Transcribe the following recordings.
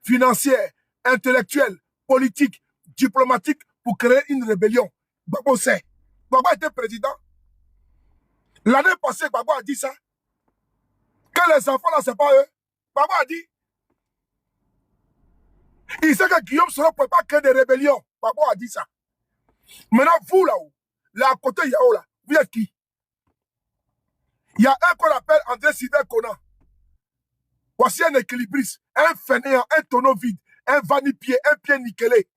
financière, intellectuelle, politique, diplomatique pour créer une rébellion. Gbagbo sait. Gbagbo était président. L'année passée, Gbagbo a dit ça. Que les enfants là, c'est pas eux. Gbagbo a dit. Il sait que Guillaume Soro ne peut pas créer des rébellions. Gbagbo a dit ça. Maintenant, vous là-haut, là à côté Yao là, vous êtes qui? Il y a un qu'on appelle André Sylvain Conan. Voici un équilibriste, un fainéant, un tonneau vide, un vanipié, un pied nickelé.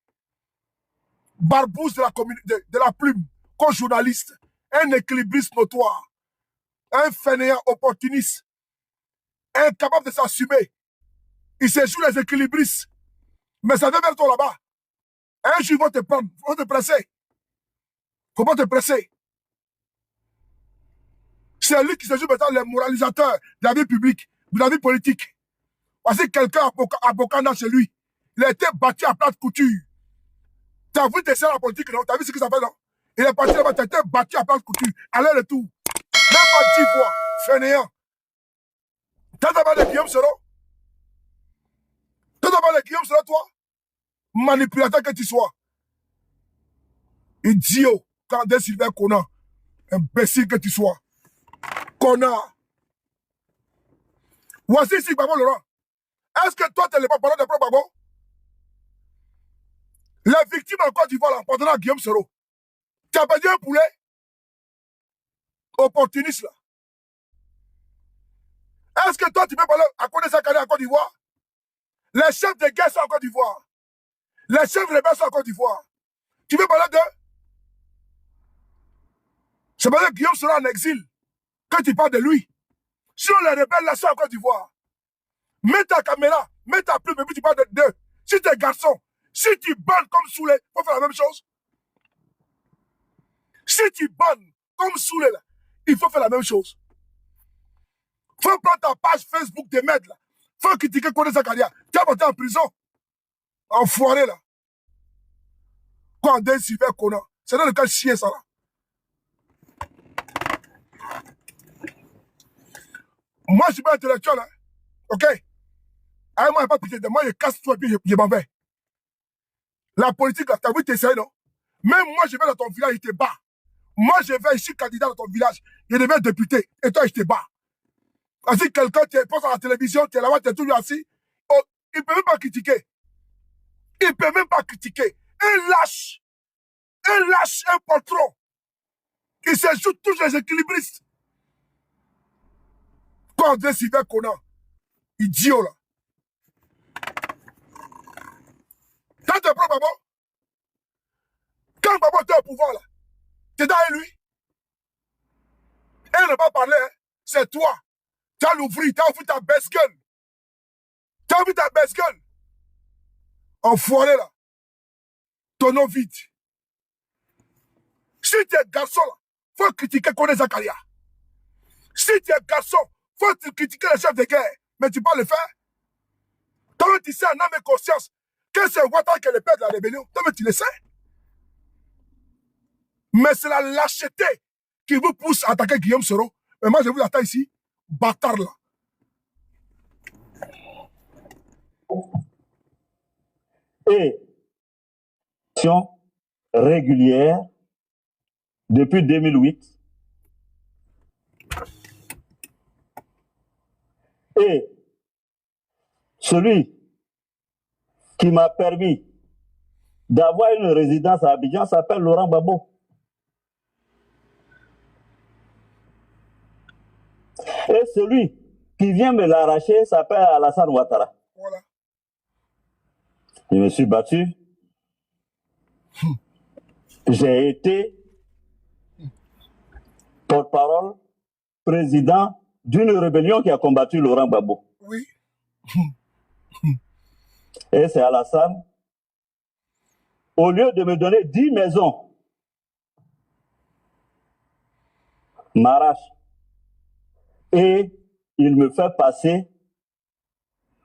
Barbouze de la plume, co-journaliste, un équilibriste notoire, un fainéant opportuniste, incapable de s'assumer. Il se joue les équilibristes. Mais ça vient vers toi là-bas. Un jour, ils vont te prendre, ils vont te presser. Faut pas te presser. C'est lui qui se joue maintenant le moralisateur de la vie publique, de la vie politique. Parce que quelqu'un a Bokana chez lui. Il a été battu à plate couture. Tu as vu tes la politique, non? Tu as vu ce que ça fait, non? Il est parti là-bas, tu as été battu à plate couture. Aller-retour. Même pas 10 fois. Fainéant. Tu as parlé de Guillaume Soro? Tu as parlé de Guillaume Soro, toi? Manipulateur que tu sois. Idiot. Candé Sylvain Conan. Imbécile que tu sois. Connard. Voici ici, Gbagbo Laurent. Est-ce que toi, tu n'es pas parlant de pro Gbagbo? Les victimes en Côte d'Ivoire, là, pendant Guillaume Soro. Tu as perdu un poulet? Opportuniste, là. Est-ce que toi, tu peux parler à quoi de sa carrière en Côte d'Ivoire? Les chefs de guerre sont en Côte d'Ivoire. Les chefs rebelles sont en Côte d'Ivoire. Tu veux parler d'eux? C'est parce que Guillaume sera en exil. Quand tu parles de lui. Sur les rebelles, là, sont en Côte d'Ivoire. Mets ta caméra, mets ta plume, et puis tu parles d'eux. Si tu es garçon, si tu bannes comme Soulé, il faut faire la même chose. Si tu bannes comme Soulé, là, il faut faire la même chose. Il faut prendre ta page Facebook de merde, là. Il faut critiquer Kone Zakaria. Tu as voté en prison. Enfoiré, là. Quand on Sylvain Conan. C'est dans le cas chier, ça, là. Moi, je suis pas intellectuel, hein. OK? Ah, moi, il n'y a pas de pitié de moi, je casse tout et puis je m'en vais. La politique, là, t'as vu, t'essayes, non? Même moi, je vais dans ton village, je te bats. Moi, je vais, je suis candidat dans ton village, je deviens député, et toi, je te bats. Si quelqu'un te pose à la télévision, tu es là-bas, tu es toujours assis, oh, il ne peut même pas critiquer. Il ne peut même pas critiquer. Un lâche, un patron, qui se joue tous les équilibristes. Quand André Sylvain Conan, idiot, là. Quand tu prends Babo, quand Babo était au pouvoir, là, tu es derrière lui. Et il n'a pas parlé, hein. C'est toi. Tu as l'ouvri, tu as ouvert ta baisse gueule. Tu as ouvert ta baisse gueule. Enfoiré, là. Tonneau vide. Si tu es garçon, là, faut critiquer Kone Zakaria. Si tu es garçon, faut critiquer les chefs de guerre. Mais tu peux le faire. Toi, tu sais en âme et conscience que c'est Ouattara qui est le père de la rébellion. Toi, tu le sais. Mais c'est la lâcheté qui vous pousse à attaquer Guillaume Soro. Mais moi, je vous attends ici. Bâtard, là. Et régulière depuis 2008 et celui qui m'a permis d'avoir une résidence à Abidjan s'appelle Laurent Gbagbo. Et celui qui vient me l'arracher s'appelle Alassane Ouattara. Voilà. Je me suis battu. J'ai été porte-parole, président d'une rébellion qui a combattu Laurent Gbagbo. Oui. Et c'est Alassane, au lieu de me donner 10 maisons, m'arrache. Et il me fait passer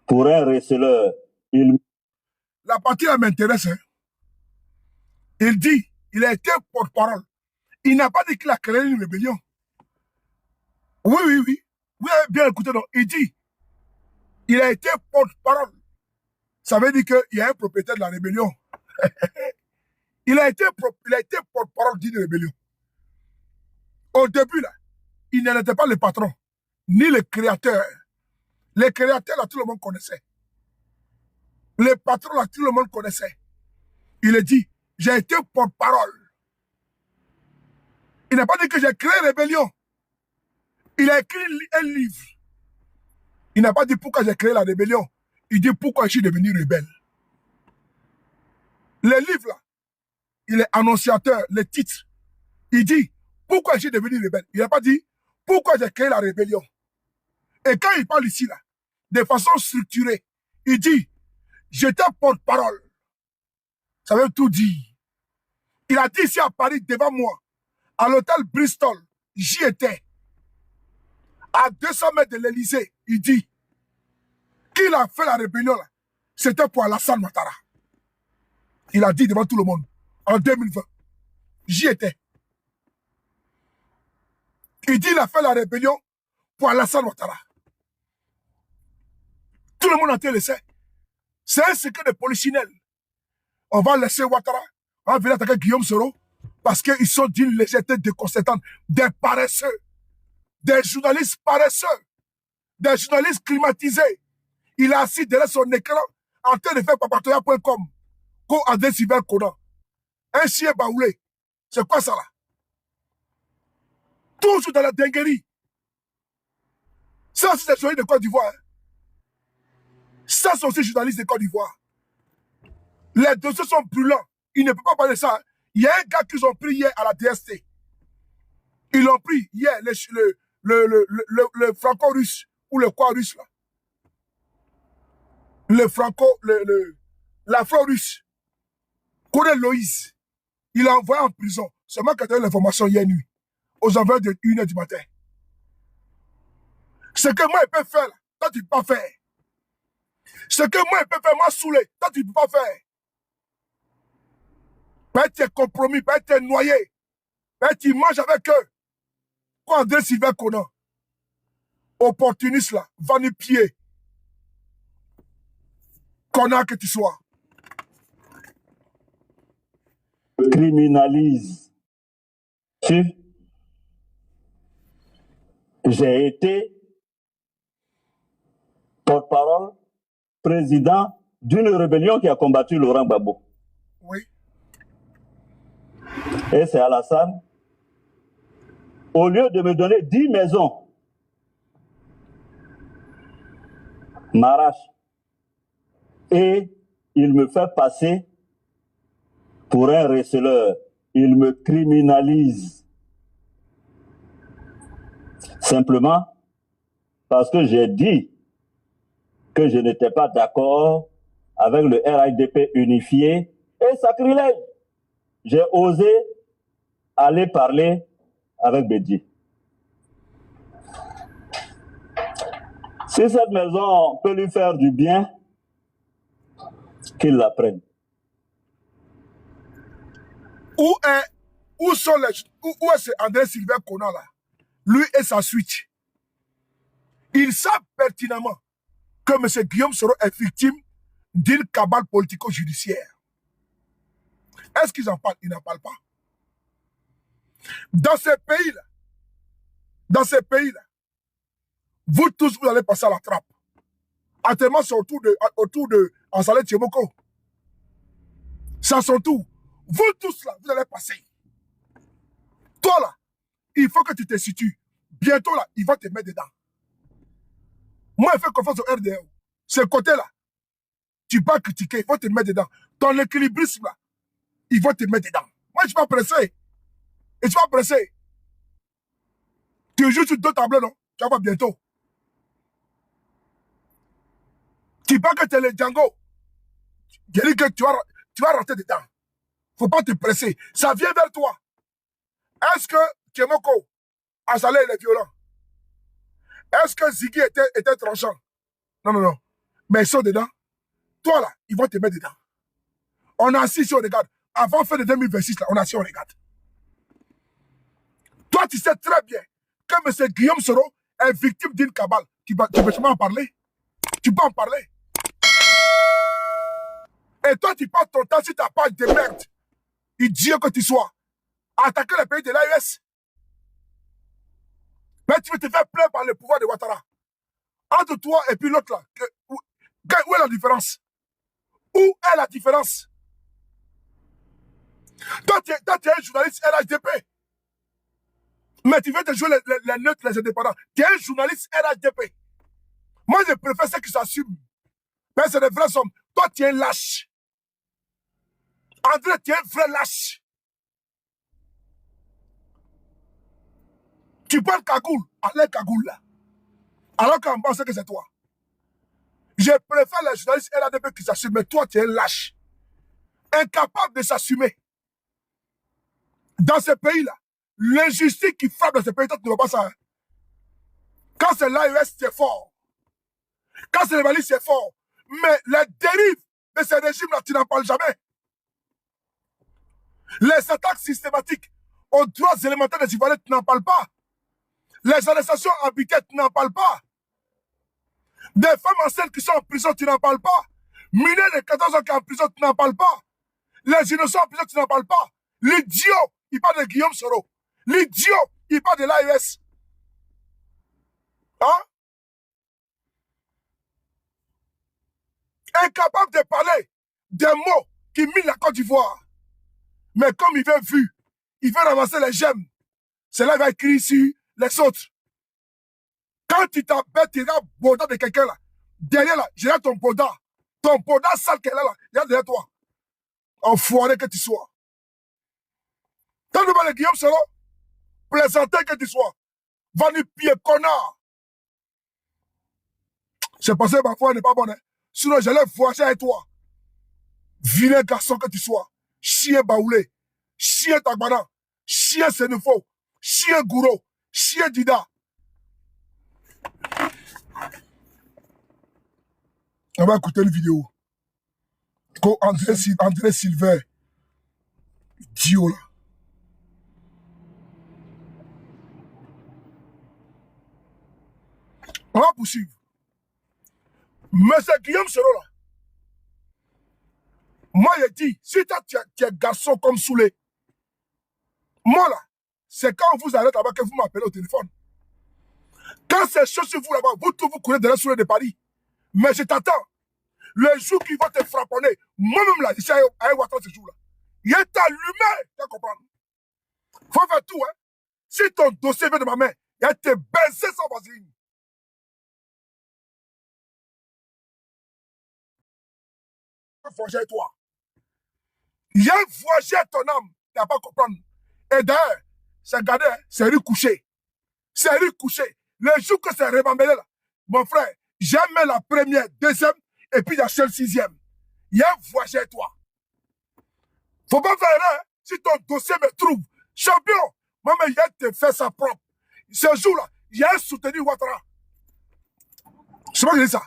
pour un receleur. La partie là m'intéresse. Hein. Il dit, il a été porte-parole. Il n'a pas dit qu'il a créé une rébellion. Oui, oui, oui. Vous avez bien écouté, non? Il dit, il a été porte-parole. Ça veut dire qu'il y a un propriétaire de la rébellion. Il a été porte-parole d'une rébellion. Au début, là, il n'était pas le patron, ni le créateur. Les créateurs, là, tout le monde connaissait. Les patrons, là, tout le monde connaissait. Il a dit, j'ai été porte-parole. Il n'a pas dit que j'ai créé rébellion. Il a écrit un livre. Il n'a pas dit pourquoi j'ai créé la rébellion. Il dit pourquoi je suis devenu rebelle. Le livre, là, il est annonciateur, le titre. Il dit pourquoi je suis devenu rebelle. Il n'a pas dit pourquoi j'ai créé la rébellion. Et quand il parle ici, là, de façon structurée, il dit j'étais porte-parole. Ça veut tout dire. Il a dit ici à Paris, devant moi, à l'hôtel Bristol, j'y étais. À 200 mètres de l'Élysée, il dit qu'il a fait la rébellion là, c'était pour Alassane Ouattara. Il a dit devant tout le monde, en 2020. J'y étais. Il dit qu'il a fait la rébellion pour Alassane Ouattara. Tout le monde entier le sait. C'est un secret de polichinelle. On va laisser Ouattara, on va venir attaquer Guillaume Soro, parce qu'ils sont d'une légèreté déconcertante, des paresseux, des journalistes paresseux, des journalistes climatisés. Il est assis derrière son écran en train de faire papatoya.com. Go André Sylvain Conan. Un chien baoulé. C'est quoi ça là? Toujours dans la dinguerie. Ça, c'est des journalistes de Côte d'Ivoire. Hein? Ça, c'est aussi des journalistes de Côte d'Ivoire. Les dossiers sont brûlants. Ils ne peuvent pas parler de ça. Hein? Il y a un gars qu'ils ont pris hier à la DST. Ils l'ont pris hier, le franco-russe, ou le quoi russe là. L'afro-russe. Colonel Loïs. Il l'a envoyé en prison. C'est moi qui ai donné l'information hier nuit. Aux environs de 1h du matin. Ce que moi, il peut faire, là, toi, tu ne peux pas faire. Ce que moi, il peut faire, moi, saouler, toi, tu ne peux pas faire. Peut-être tu es compromis, peut-être tu es noyé. Peut-être tu manges avec eux. Quoi, André Sylvain Conan? Opportuniste, là, va nu pied. Connard que tu sois. Criminalise. J'ai été porte-parole, président d'une rébellion qui a combattu Laurent Gbagbo. Oui. Et c'est Alassane. Au lieu de me donner 10 maisons, m'arrache. Et il me fait passer pour un receleur. Il me criminalise. Simplement parce que j'ai dit que je n'étais pas d'accord avec le RIDP unifié et sacrilège. J'ai osé aller parler avec Bédié. Si cette maison peut lui faire du bien, qu'il la prenne. Où est André Sylvain Conan là? Lui et sa suite. Ils savent pertinemment que M. Guillaume Soro est victime d'une cabale politico-judiciaire. Est-ce qu'ils en parlent? Ils n'en parlent pas. Dans ces pays-là, vous tous, vous allez passer à la trappe. Actuellement, c'est autour de Ansalé Thiemoko. C'est à son tour. Vous tous là, vous allez passer. Toi là, il faut que tu te situes. Bientôt là, ils vont te mettre dedans. Moi, je fais confiance au RDO. Ce côté-là, tu vas critiquer, ils vont te mettre dedans. Ton équilibrisme là, ils vont te mettre dedans. Moi, je suis pas pressé. Et tu vas pressé. Tu joues sur 2 tableaux, non? Tu vas voir bientôt. Tu penses que tu es le Django. Je dis que tu vas rentrer dedans. Faut pas te presser. Ça vient vers toi. Est-ce que Thiemoko, Ansalé, il est violent? Est-ce que Ziggy était tranchant? Non. Mais ils sont dedans. Toi là, ils vont te mettre dedans. On a assis si on regarde. Avant fin de 2026, là, on a assis, on regarde. Toi, tu sais très bien que M. Guillaume Soro est victime d'une cabale. Tu peux en parler? Tu peux en parler? Et toi, tu passes ton temps sur ta page de merde. Idiot que tu sois. À attaquer le pays de l'AES. Mais tu veux te faire plaindre par le pouvoir de Ouattara. Entre toi et puis l'autre là. Où est la différence? Où est la différence? Toi, tu es un journaliste RHDP. Mais tu veux te jouer les neutres, les indépendants. Tu es un journaliste RHDP. Moi, je préfère ceux qui s'assument. Mais c'est des vrais hommes. Toi, tu es un lâche. André, tu es un vrai lâche. Tu parles cagoule. Allez, cagoule là. Alors qu'on pense que c'est toi. Je préfère les journalistes RHDP qui s'assument. Mais toi, tu es un lâche. Incapable de s'assumer. Dans ce pays-là, l'injustice qui frappe dans ce pays, toi, tu ne vois pas ça. Hein? Quand c'est l'AES, c'est fort. Quand c'est le Mali, c'est fort. Mais les dérives de ces régimes-là, tu n'en parles jamais. Les attaques systématiques aux droits élémentaires des Ivoiriens, tu n'en parles pas. Les arrestations arbitraires, tu n'en parles pas. Des femmes enceintes qui sont en prison, tu n'en parles pas. Mineurs de 14 ans qui sont en prison, tu n'en parles pas. Les innocents en prison, tu n'en parles pas. L'idiot, il parle de Guillaume Soro. L'idiot, il parle de l'AES. Hein? Incapable de parler des mots qui minent la Côte d'Ivoire. Mais comme il veut vu, il veut ramasser les gemmes. C'est là qu'il va écrire sur les autres. Quand tu t'appelles, tu regardes le bonda de quelqu'un là. Derrière là, j'ai ton bonda. Ton bonda sale qu'elle a là, il y a derrière toi. Enfoiré que tu sois. Quand tu parles de Guillaume Soro, plaisantin que tu sois. Va du pied, connard. C'est passé ma foi n'est pas bonne. Hein? Sinon, j'allais voyager avec toi. Vilain garçon que tu sois. Chien baoulé. Chien tagbana. Chien sénéfo. Chien gourou. Chien dida. On va écouter une vidéo. André Sylvain. Idiot là. On va poursuivre. Monsieur Guillaume Soro là. Moi, je dis, si tu es garçon comme Soulé, moi là, c'est quand on vous arrête là-bas que vous m'appelez au téléphone. Quand c'est chaud sur vous là-bas, vous courez derrière Soulé de Paris. Mais je t'attends. Le jour qu'ils vont te frapponner, moi-même là, je suis à Ouattara ce jour-là. Il est allumé, tu comprends? Faut faire tout, hein. Si ton dossier vient de ma main, il a te baisé sans vaseline. Forger toi. Il y a forgé ton âme, tu n'as pas comprendre. Et d'ailleurs, c'est gardé, c'est recouché. C'est recouché. Le jour que c'est rebambelé là, mon frère, j'aime la première, deuxième, et puis il y a le sixième. Il y a forgé toi. Faut pas faire erreur, hein. Si ton dossier me trouve, champion, moi, mais il a te fait ça propre. Ce jour-là, il a soutenu Ouattara. Je sais pas qui dit ça.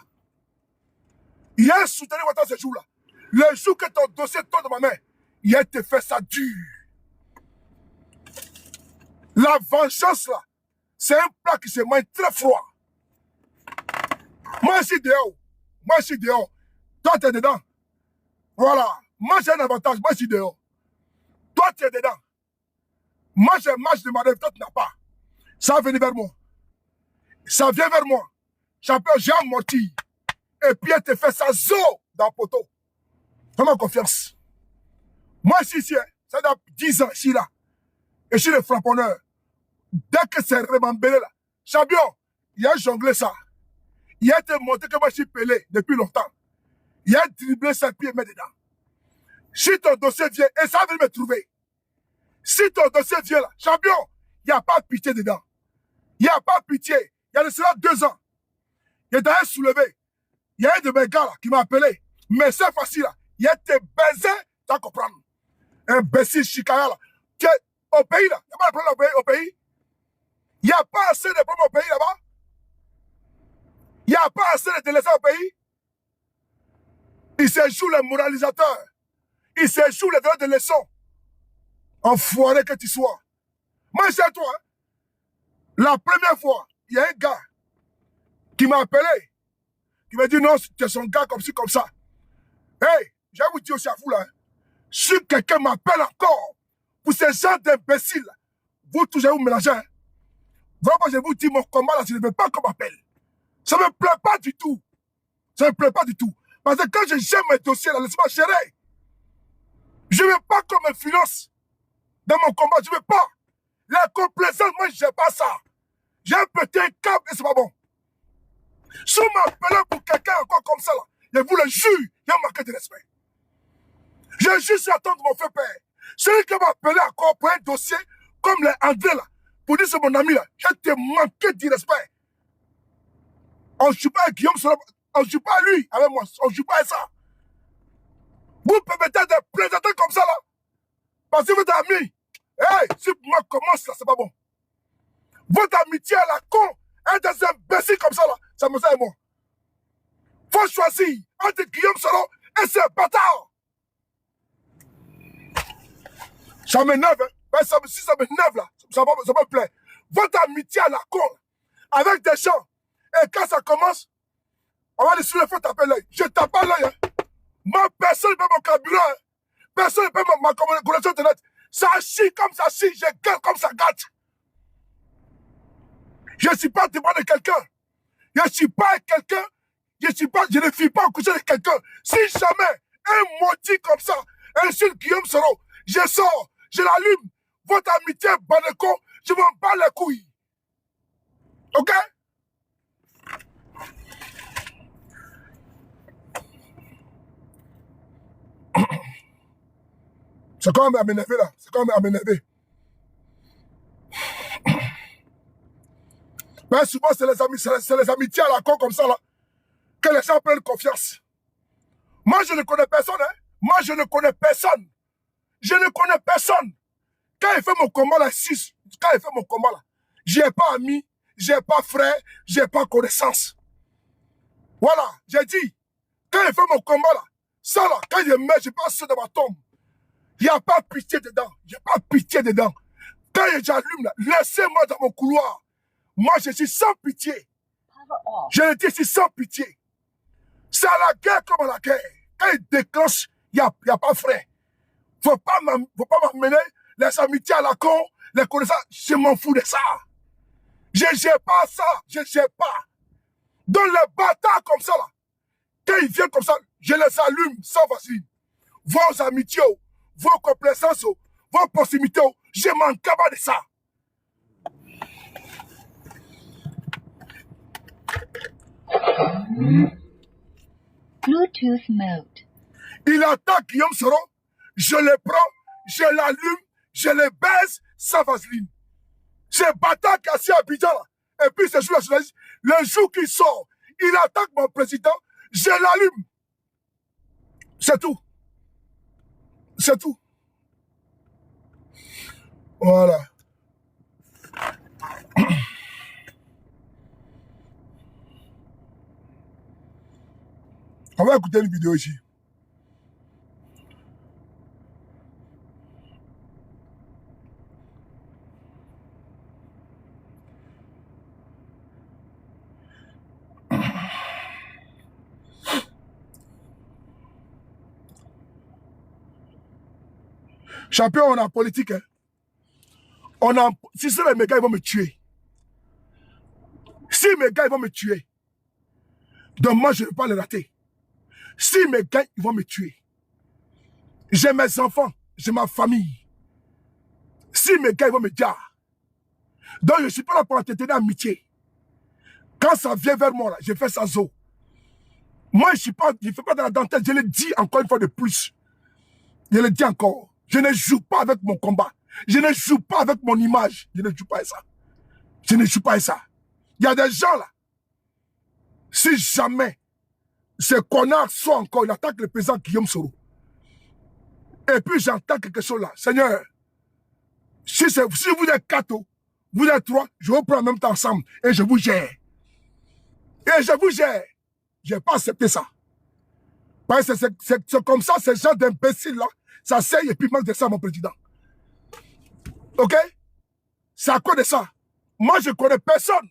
Il a soutenu Ouattara ce jour-là. Le jour que ton dossier tombe dans ma main, il a te fait ça dur. La vengeance, là, c'est un plat qui se mange très froid. Moi, je suis dehors. Moi, je suis dehors. Toi, tu es dedans. Voilà. Moi, j'ai un avantage. Moi, je suis dehors. Toi, tu es dedans. Moi, j'ai un match de manœuvre. Toi, tu n'as pas. Ça va venir vers moi. Ça vient vers moi. Champion, j'ai amorti. Et puis, elle te fait ça zo dans le poteau. Fais-moi confiance. Moi, je suis ici. Hein. Ça fait 10 ans, je suis là. Et je suis le frapponneur. Dès que c'est remembélé là. Champion, il a jonglé ça. Il a été montré que moi, je suis pelé depuis longtemps. Il a dribblé 5 pieds et mis dedans. Si ton dossier vient, et ça va venir me trouver. Si ton dossier vient là, champion, il n'y a pas de pitié dedans. Il n'y a pas de pitié. Il y a de cela 2 ans. Il est allé soulever. Il y a un de mes gars là qui m'a appelé. Mais c'est facile là. Il a été baisé, tu vas comprendre. Imbécile chicaya là. Au pays là, il n'y a pas de problème au pays. Il n'y a pas assez de problèmes au pays là-bas. Il n'y a pas assez de délaissés au pays. Il se joue les moralisateurs. Il se joue les donneurs de leçons. Enfoiré que tu sois. Moi, c'est toi. Hein. La première fois, il y a un gars qui m'a appelé. Qui m'a dit non, tu es son gars comme ci, comme ça. Hey, je vais vous dire. dis aussi à vous là, hein, si quelqu'un m'appelle encore pour ces gens d'imbéciles, vous toujours vous mélangez. Hein. Vraiment, je vous dis, mon combat là, je ne veux pas qu'on m'appelle. Ça ne me plaît pas du tout. Ça ne me plaît pas du tout. Parce que quand je gère mes dossiers là, laissez-moi gérer. Je ne veux pas qu'on me finance dans mon combat. Je ne veux pas. La complaisance, moi, je n'ai pas ça. J'ai un petit câble et c'est pas bon. Si vous m'appelez pour quelqu'un encore comme ça, là, je vous le jure, il y a un manque de respect. Je juste attendre mon fait père. Celui qui m'a appelé encore pour un dossier comme les André là, pour dire c'est mon ami là, je te manqué de respect. On ne joue pas à Guillaume Soro, on ne joue pas à lui avec moi, on ne joue pas à ça. Vous permettez de présenter comme ça là, parce que votre ami, hey, si moi commence là, c'est pas bon. Votre amitié à la con, un des imbéciles comme ça là, ça me sert moi. Faut choisir entre Guillaume Soro et ce bâtard. Ça m'énerve, hein. Si ça m'énerve là, ça me plaît. Votre amitié à la con, avec des gens, et quand ça commence, on va aller sur le fond taper l'œil. Je tape pas l'œil. Hein. Moi, personne ne peut mon carburant. Hein. Personne ne peut ma connexion internet. Ça chie comme ça chie, je gueule comme ça gâte. Je ne suis pas devant de quelqu'un. Je ne suis pas quelqu'un. Je ne suis pas en coucher de quelqu'un. Si jamais un maudit comme ça insulte Guillaume Soro, je sors, je l'allume. Votre amitié, Baneko, je m'en bats les couilles. Ok? C'est quand même à m'énerver là. C'est quand même à m'énerver. Mais souvent, c'est les amitiés à la con comme ça là, que les gens prennent confiance. Moi, je ne connais personne. Hein? Moi, je ne connais personne. Je ne connais personne. Quand il fait mon combat là, j'ai pas ami, j'ai pas frère, j'ai pas connaissance. Voilà, j'ai dit, quand il fait mon combat là, ça là, quand je mets, je passe dans ma tombe. Il n'y a pas pitié dedans. Il n'y a pas pitié dedans. Quand j'allume là, laissez-moi dans mon couloir. Moi, je suis sans pitié. Je le dis, je suis sans pitié. C'est à la guerre comme à la guerre. Quand il déclenche, il n'y a pas frère. Faut pas m'amener les amitiés à la con, les connaissances. Je m'en fous de ça. Je ne gère pas ça. Je ne gère pas. Dans les bâtards comme ça, là, quand ils viennent comme ça, je les allume sans vaseline. Vos amitiés, vos complaisances, vos proximités, je m'en cabane de ça. Bluetooth mode. Il attaque Guillaume Soro, je le prends, je l'allume, je le baise sans vaseline. C'est bâtard qui est assis à Abidjan là. Et puis ce jour-là, le jour qu'il sort, il attaque mon président, je l'allume. C'est tout. C'est tout. Voilà. On va écouter une vidéo ici. Champion, on est en politique. Hein. Si c'est mes gars, ils vont me tuer. Si mes gars, ils vont me tuer. Donc moi, je ne vais pas les rater. Si mes gars, ils vont me tuer. J'ai mes enfants, j'ai ma famille. Si mes gars, ils vont me dire. Donc je ne suis pas là pour entretenir amitié. Quand ça vient vers moi, là, je fais ça zo. Moi, je ne fais pas de la dentelle. Je le dis encore une fois de plus. Je le dis encore. Je ne joue pas avec mon combat. Je ne joue pas avec mon image. Je ne joue pas à ça. Je ne joue pas à ça. Il y a des gens là. Si jamais ce connard soit encore, il attaque le président Guillaume Soro. Et puis j'entends quelque chose là. Seigneur, si vous êtes 4, vous êtes 3, je vous prends en même temps ensemble et je vous gère. Et je vous gère. Je n'ai pas accepté ça. Parce que c'est comme ça, ces gens d'imbéciles là, ça sert et puis manque de ça, mon président. Ok? C'est à cause de ça. Moi, je ne connais personne.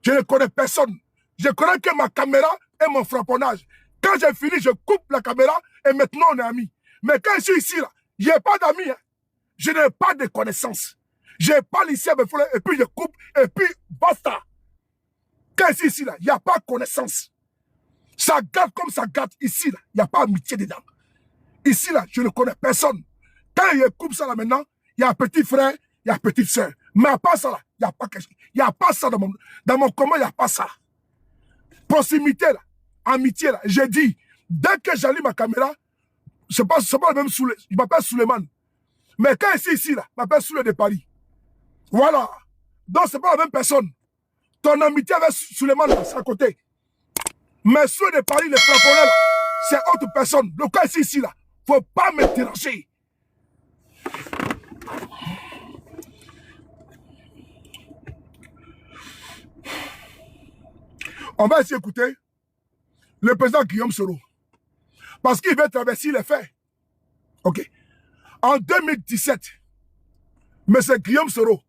Je ne connais personne. Je connais que ma caméra et mon frapponnage. Quand j'ai fini, je coupe la caméra et maintenant on est amis. Mais quand je suis ici, là, je n'ai pas d'amis. Hein. Je n'ai pas de connaissances. Je parle ici à mes frères et puis je coupe et puis basta. Quand je suis ici, là, il n'y a pas de connaissance. Ça gâte comme ça gâte. Ici, là, il n'y a pas d'amitié dedans. Ici, là, je ne connais personne. Quand je coupe ça là maintenant, il y a un petit frère, il y a une petite soeur. Mais à part ça là, il n'y a pas quelque chose. Il n'y a pas ça dans mon commun, il n'y a pas ça. Proximité là, amitié là. J'ai dit, dès que j'allume ma caméra, je ne sais pas le même Souley, je m'appelle Suleiman. Mais quand je suis ici là, je m'appelle Souley de Paris. Voilà. Donc ce n'est pas la même personne. Ton amitié avec Suleiman là, c'est à côté. Mais Souley de Paris, les frapponnés là, c'est autre personne. Donc quand je suis ici là, il ne faut pas me déranger. On va essayer d'écouter le président Guillaume Soro. Parce qu'il veut traverser les faits. OK. En 2017, M. Guillaume Soro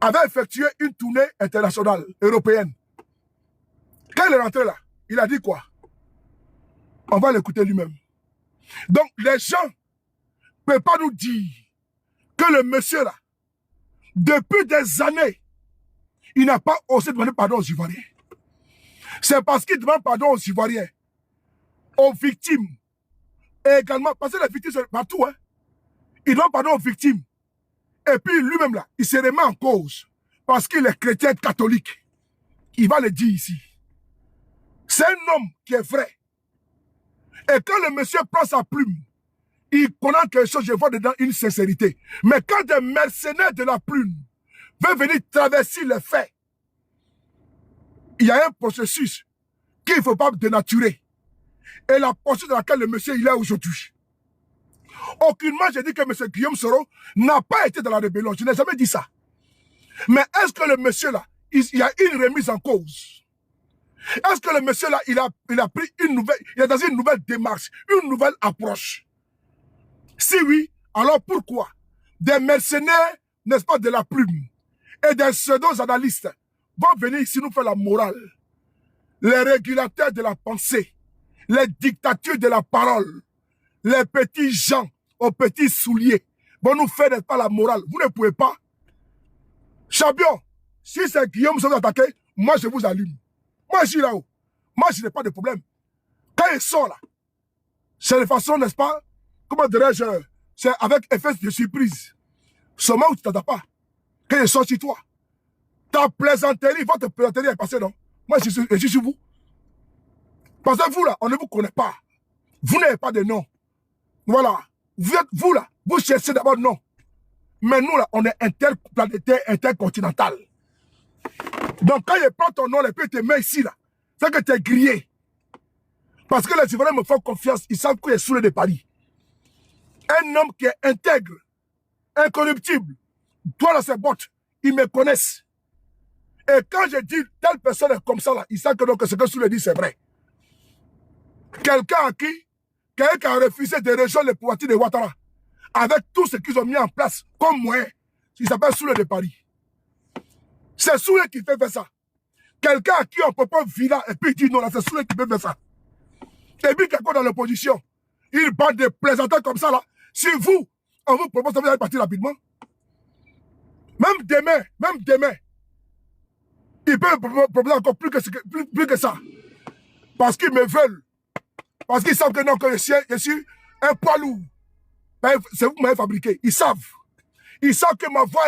avait effectué une tournée internationale européenne. Quand il est rentré là, il a dit quoi? On va l'écouter lui-même. Donc, les gens ne peuvent pas nous dire que le monsieur là, depuis des années, il n'a pas osé demander pardon aux Ivoiriens. C'est parce qu'il demande pardon aux Ivoiriens, aux victimes, et également, parce que les victimes sont partout, hein. Il demande pardon aux victimes. Et puis lui-même là, il se remet en cause, parce qu'il est chrétien catholique. Il va le dire ici. C'est un homme qui est vrai. Et quand le monsieur prend sa plume, il connaît quelque chose, je vois dedans une sincérité. Mais quand des mercenaires de la plume veulent venir traverser les faits, il y a un processus qu'il ne faut pas dénaturer. Et la posture dans laquelle le monsieur il est aujourd'hui. Aucunement, j'ai dit que M. Guillaume Soro n'a pas été dans la rébellion. Je n'ai jamais dit ça. Mais est-ce que le monsieur là, il y a une remise en cause? Est-ce que le monsieur là, il a pris une nouvelle, il est dans une nouvelle démarche, une nouvelle approche? Si oui, alors pourquoi des mercenaires, n'est-ce pas, de la plume et des pseudo-analystes vont venir ici nous faire la morale? Les régulateurs de la pensée, les dictatures de la parole, les petits gens aux petits souliers vont nous faire, n'est-ce pas, la morale. Vous ne pouvez pas. Champion, si c'est Guillaume qui vous attaqué, moi je vous allume. Moi je suis là-haut. Moi je n'ai pas de problème. Quand il sort là, c'est de façon, n'est-ce pas, comment dirais-je, c'est avec effet de surprise. Seulement où tu ne t'attends pas. Quand il sort sur toi, ta plaisanterie, votre plaisanterie est passée, non? Moi je suis sur vous. Parce que vous là, on ne vous connaît pas. Vous n'avez pas de nom. Voilà. Vous là, vous cherchez d'abord non. Mais nous là, on est interplanétaire, intercontinental. Donc quand il prend ton nom et puis il te met ici là, c'est que tu es grillé. Parce que les Ivoiriens me font confiance, ils savent qu'il est Souley de Paris. Un homme qui est intègre, incorruptible, toi dans ses bottes, ils me connaissent. Et quand je dis telle personne est comme ça là, ils savent que donc ce que Souley dit c'est vrai. Quelqu'un qui a refusé de rejoindre le pouvoir de Ouattara, avec tout ce qu'ils ont mis en place comme moyen, il s'appelle Souley de Paris. C'est Souley qui fait ça. Quelqu'un à qui on peut pas villa et puis il dit non, là c'est Souley qui fait faire ça. Et puis quelqu'un dans l'opposition, il parle de plaisanteurs comme ça là. Si vous, on vous propose, vous allez partir rapidement. Même demain, ils peuvent me proposer encore plus que ça. Parce qu'ils me veulent. Parce qu'ils savent que non, que je suis un poids lourd. C'est vous qui m'avez fabriqué. Ils savent. Ils savent que ma voix,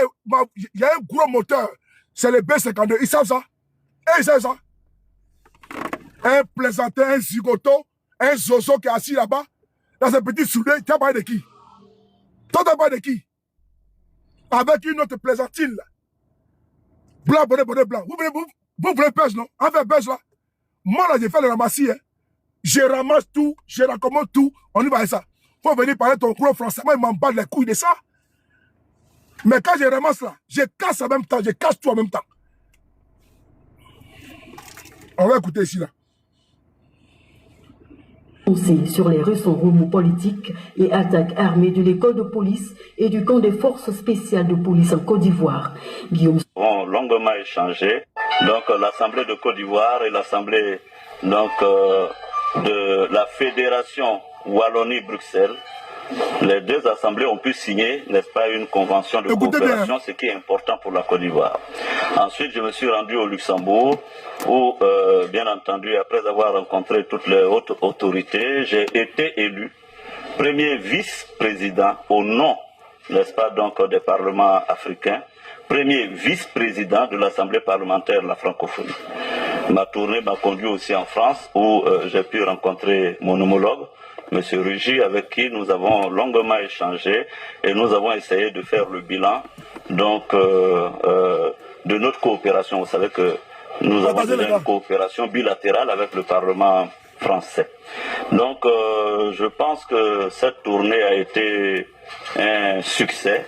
il y a un gros moteur. C'est le B52. Ils savent ça. Et ils savent ça. Un plaisantin, un zigoto, un zozo qui est assis là-bas, dans ce petit soulier, tu as parlé de qui? Toi, tu as parlé de qui? Avec une autre plaisantine. Blanc, bonnet, blanc. Vous voulez buzz, non? Avec buzz là. Moi, là, j'ai fait le ramassis. Hein. Je ramasse tout, je raccommode tout. On y va avec ça. Faut venir parler ton gros français. Moi, il m'en bat les couilles de ça. Mais quand je ramasse là, je casse en même temps, je casse tout en même temps. On va écouter ici là. Sur les réseaux remous politiques et attaques armées de l'école de police et du camp des forces spéciales de police en Côte d'Ivoire. Guillaume ont longuement échangé. Donc l'Assemblée de Côte d'Ivoire et l'Assemblée donc, de la Fédération Wallonie-Bruxelles, les deux assemblées ont pu signer, n'est-ce pas, une convention de coopération, ce qui est important pour la Côte d'Ivoire. Ensuite, je me suis rendu au Luxembourg, où, bien entendu, après avoir rencontré toutes les hautes autorités, j'ai été élu premier vice-président au nom, n'est-ce pas, donc, des parlements africains, premier vice-président de l'Assemblée parlementaire de la francophonie. Ma tournée m'a conduit aussi en France, où j'ai pu rencontrer mon homologue, M. Rugy, avec qui nous avons longuement échangé et nous avons essayé de faire le bilan donc, de notre coopération. Vous savez que nous avons déjà une coopération bilatérale avec le Parlement français. Donc je pense que cette tournée a été un succès.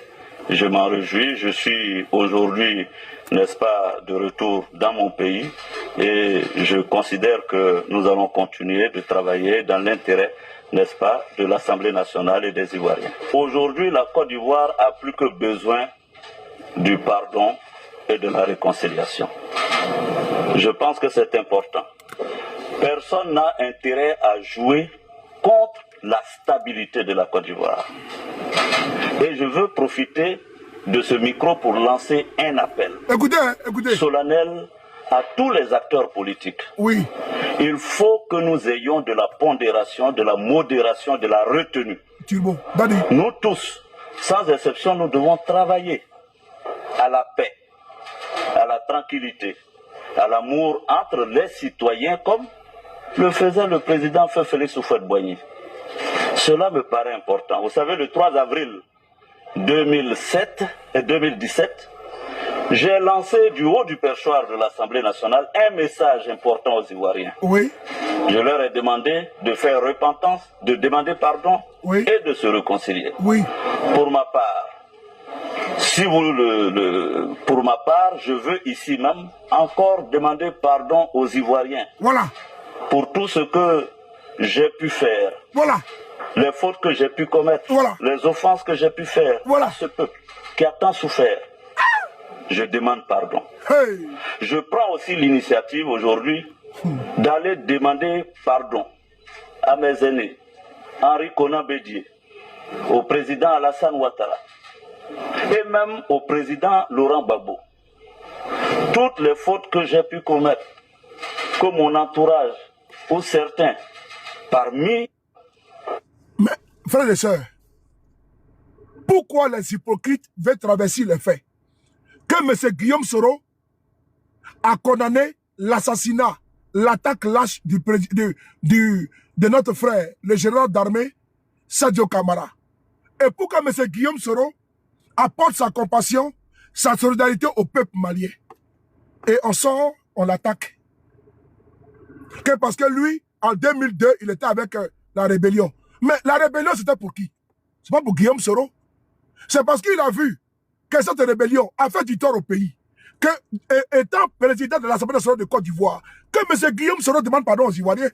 Je m'en réjouis. Je suis aujourd'hui, n'est-ce pas, de retour dans mon pays et je considère que nous allons continuer de travailler dans l'intérêt, n'est-ce pas, de l'Assemblée nationale et des Ivoiriens. Aujourd'hui, la Côte d'Ivoire a plus que besoin du pardon et de la réconciliation. Je pense que c'est important. Personne n'a intérêt à jouer contre la stabilité de la Côte d'Ivoire. Et je veux profiter de ce micro pour lancer un appel solennel à tous les acteurs politiques. Oui. Il faut que nous ayons de la pondération, de la modération, de la retenue. Nous tous, sans exception, nous devons travailler à la paix, à la tranquillité, à l'amour entre les citoyens comme le faisait le président Félix Houphouët-Boigny. Cela me paraît important. Vous savez, le 3 avril 2007 et 2017, j'ai lancé du haut du perchoir de l'Assemblée nationale un message important aux Ivoiriens. Oui. Je leur ai demandé de faire repentance, de demander pardon et de se réconcilier. Oui. Pour ma part, si vous pour ma part, je veux ici même encore demander pardon aux Ivoiriens. Voilà. Pour tout ce que j'ai pu faire. Voilà. Les fautes que j'ai pu commettre. Voilà. Les offenses que j'ai pu faire à ce peuple qui a tant souffert. Je demande pardon. Hey. Je prends aussi l'initiative aujourd'hui d'aller demander pardon à mes aînés, Henri Konan Bédié, au président Alassane Ouattara et même au président Laurent Gbagbo. Toutes les fautes que j'ai pu commettre, que mon entourage ou certains parmi... Mais, frères et sœurs, pourquoi les hypocrites veulent traverser les faits? Que M. Guillaume Soro a condamné l'assassinat, l'attaque lâche de notre frère, le général d'armée, Sadio Kamara. Et pourquoi M. Guillaume Soro apporte sa compassion, sa solidarité au peuple malien. Et on sort, on l'attaque. Que parce que lui, en 2002, il était avec la rébellion. Mais la rébellion, c'était pour qui? C'est pas pour Guillaume Soro. C'est parce qu'il a vu que cette rébellion a fait du tort au pays. Que, étant président de l'Assemblée nationale de Côte d'Ivoire, que M. Guillaume Soro demande pardon aux Ivoiriens.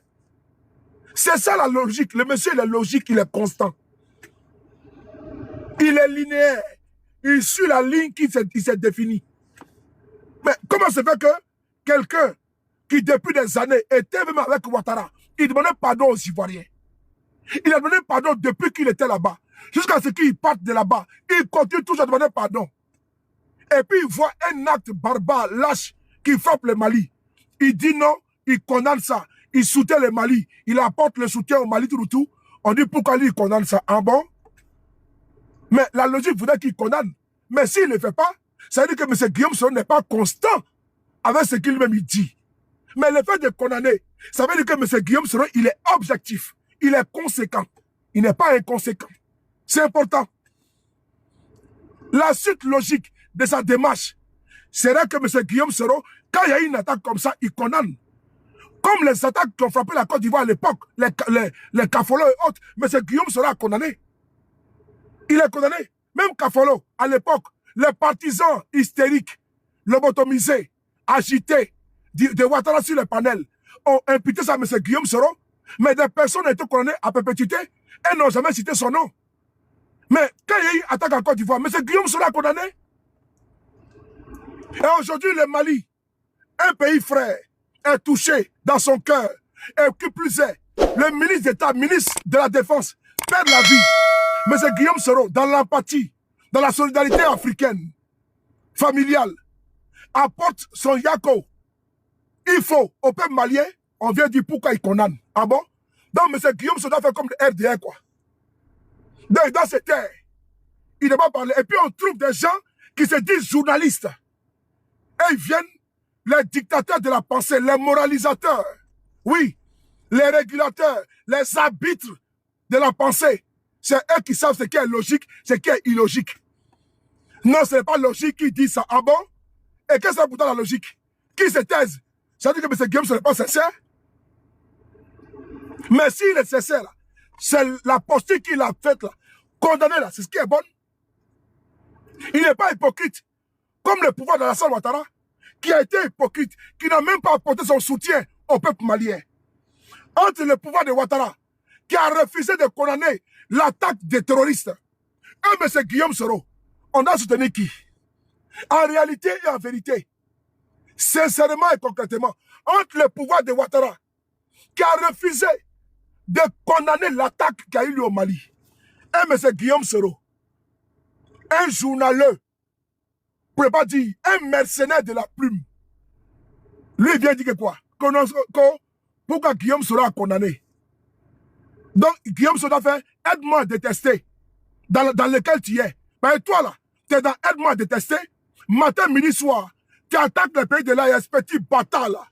C'est ça la logique. Le monsieur, il est logique, il est constant. Il est linéaire. Il suit la ligne qui s'est définie. Mais comment se fait que quelqu'un qui, depuis des années, était même avec Ouattara, il demandait pardon aux Ivoiriens. Il a demandé pardon depuis qu'il était là-bas. Jusqu'à ce qu'il parte de là-bas. Il continue toujours à demander pardon. Et puis il voit un acte barbare, lâche, qui frappe le Mali. Il dit non, il condamne ça. Il soutient le Mali. Il apporte le soutien au Mali tout. On dit pourquoi lui il condamne ça. Ah bon? Mais la logique voudrait qu'il condamne. Mais s'il ne le fait pas, ça veut dire que M. Guillaume Soro n'est pas constant avec ce qu'il même dit. Mais le fait de condamner, ça veut dire que M. Guillaume Soro, il est objectif. Il est conséquent. Il n'est pas inconséquent. C'est important. La suite logique de sa démarche serait que M. Guillaume Soro, quand il y a une attaque comme ça, il condamne. Comme les attaques qui ont frappé la Côte d'Ivoire à l'époque, les Kafolo et autres, M. Guillaume Soro a condamné. Il est condamné. Même Kafolo, à l'époque, les partisans hystériques, lobotomisés, agités, de Ouattara sur les panels, ont imputé ça à M. Guillaume Soro, mais des personnes ont été condamnées à perpétuité et n'ont jamais cité son nom. Mais quand il y a eu attaque en Côte d'Ivoire, M. Guillaume Soro a condamné. Et aujourd'hui, le Mali, un pays frère, est touché dans son cœur Et qui plus est, le ministre d'État, ministre de la Défense, perd la vie. Mais c'est Guillaume Soro, dans l'empathie, dans la solidarité africaine, familiale, apporte son yako. Il faut, au peuple malien, on vient dire pourquoi il condamne. Ah bon? Donc, M. Guillaume Soro fait comme le RDR, quoi. Donc, dans cette terre, il ne va pas parler. Et puis, on trouve des gens qui se disent journalistes. Et ils viennent, les dictateurs de la pensée, les moralisateurs. Oui, les régulateurs, les arbitres de la pensée. C'est eux qui savent ce qui est logique, ce qui est illogique. Non, ce n'est pas logique qui dit ça. Ah bon? Et qu'est-ce que c'est pourtant la logique? Qui se taise? Ça veut dire que M. Guillaume, ce n'est pas sincère? Mais s'il est sincère, c'est la posture qu'il a faite là. Condamné là, c'est ce qui est bon. Il n'est pas hypocrite. Comme le pouvoir d'Alassane Ouattara, qui a été hypocrite, qui n'a même pas apporté son soutien au peuple malien. Entre le pouvoir de Ouattara, qui a refusé de condamner l'attaque des terroristes, et M. Guillaume Soro, on a soutenu qui? En réalité et en vérité, sincèrement et concrètement, entre le pouvoir de Ouattara, qui a refusé de condamner l'attaque qu'il y a eu au Mali, et M. Guillaume Soro, un journaleux, pour ne pas dire un mercenaire de la plume, lui vient dire que quoi? Pourquoi Guillaume Soro a condamné? Donc, Guillaume Soro a fait aide-moi à détester, dans lequel tu es. Mais toi là, tu es dans aide-moi à détester, matin, midi, soir, tu attaques le pays de l'AS, petit bâtard là.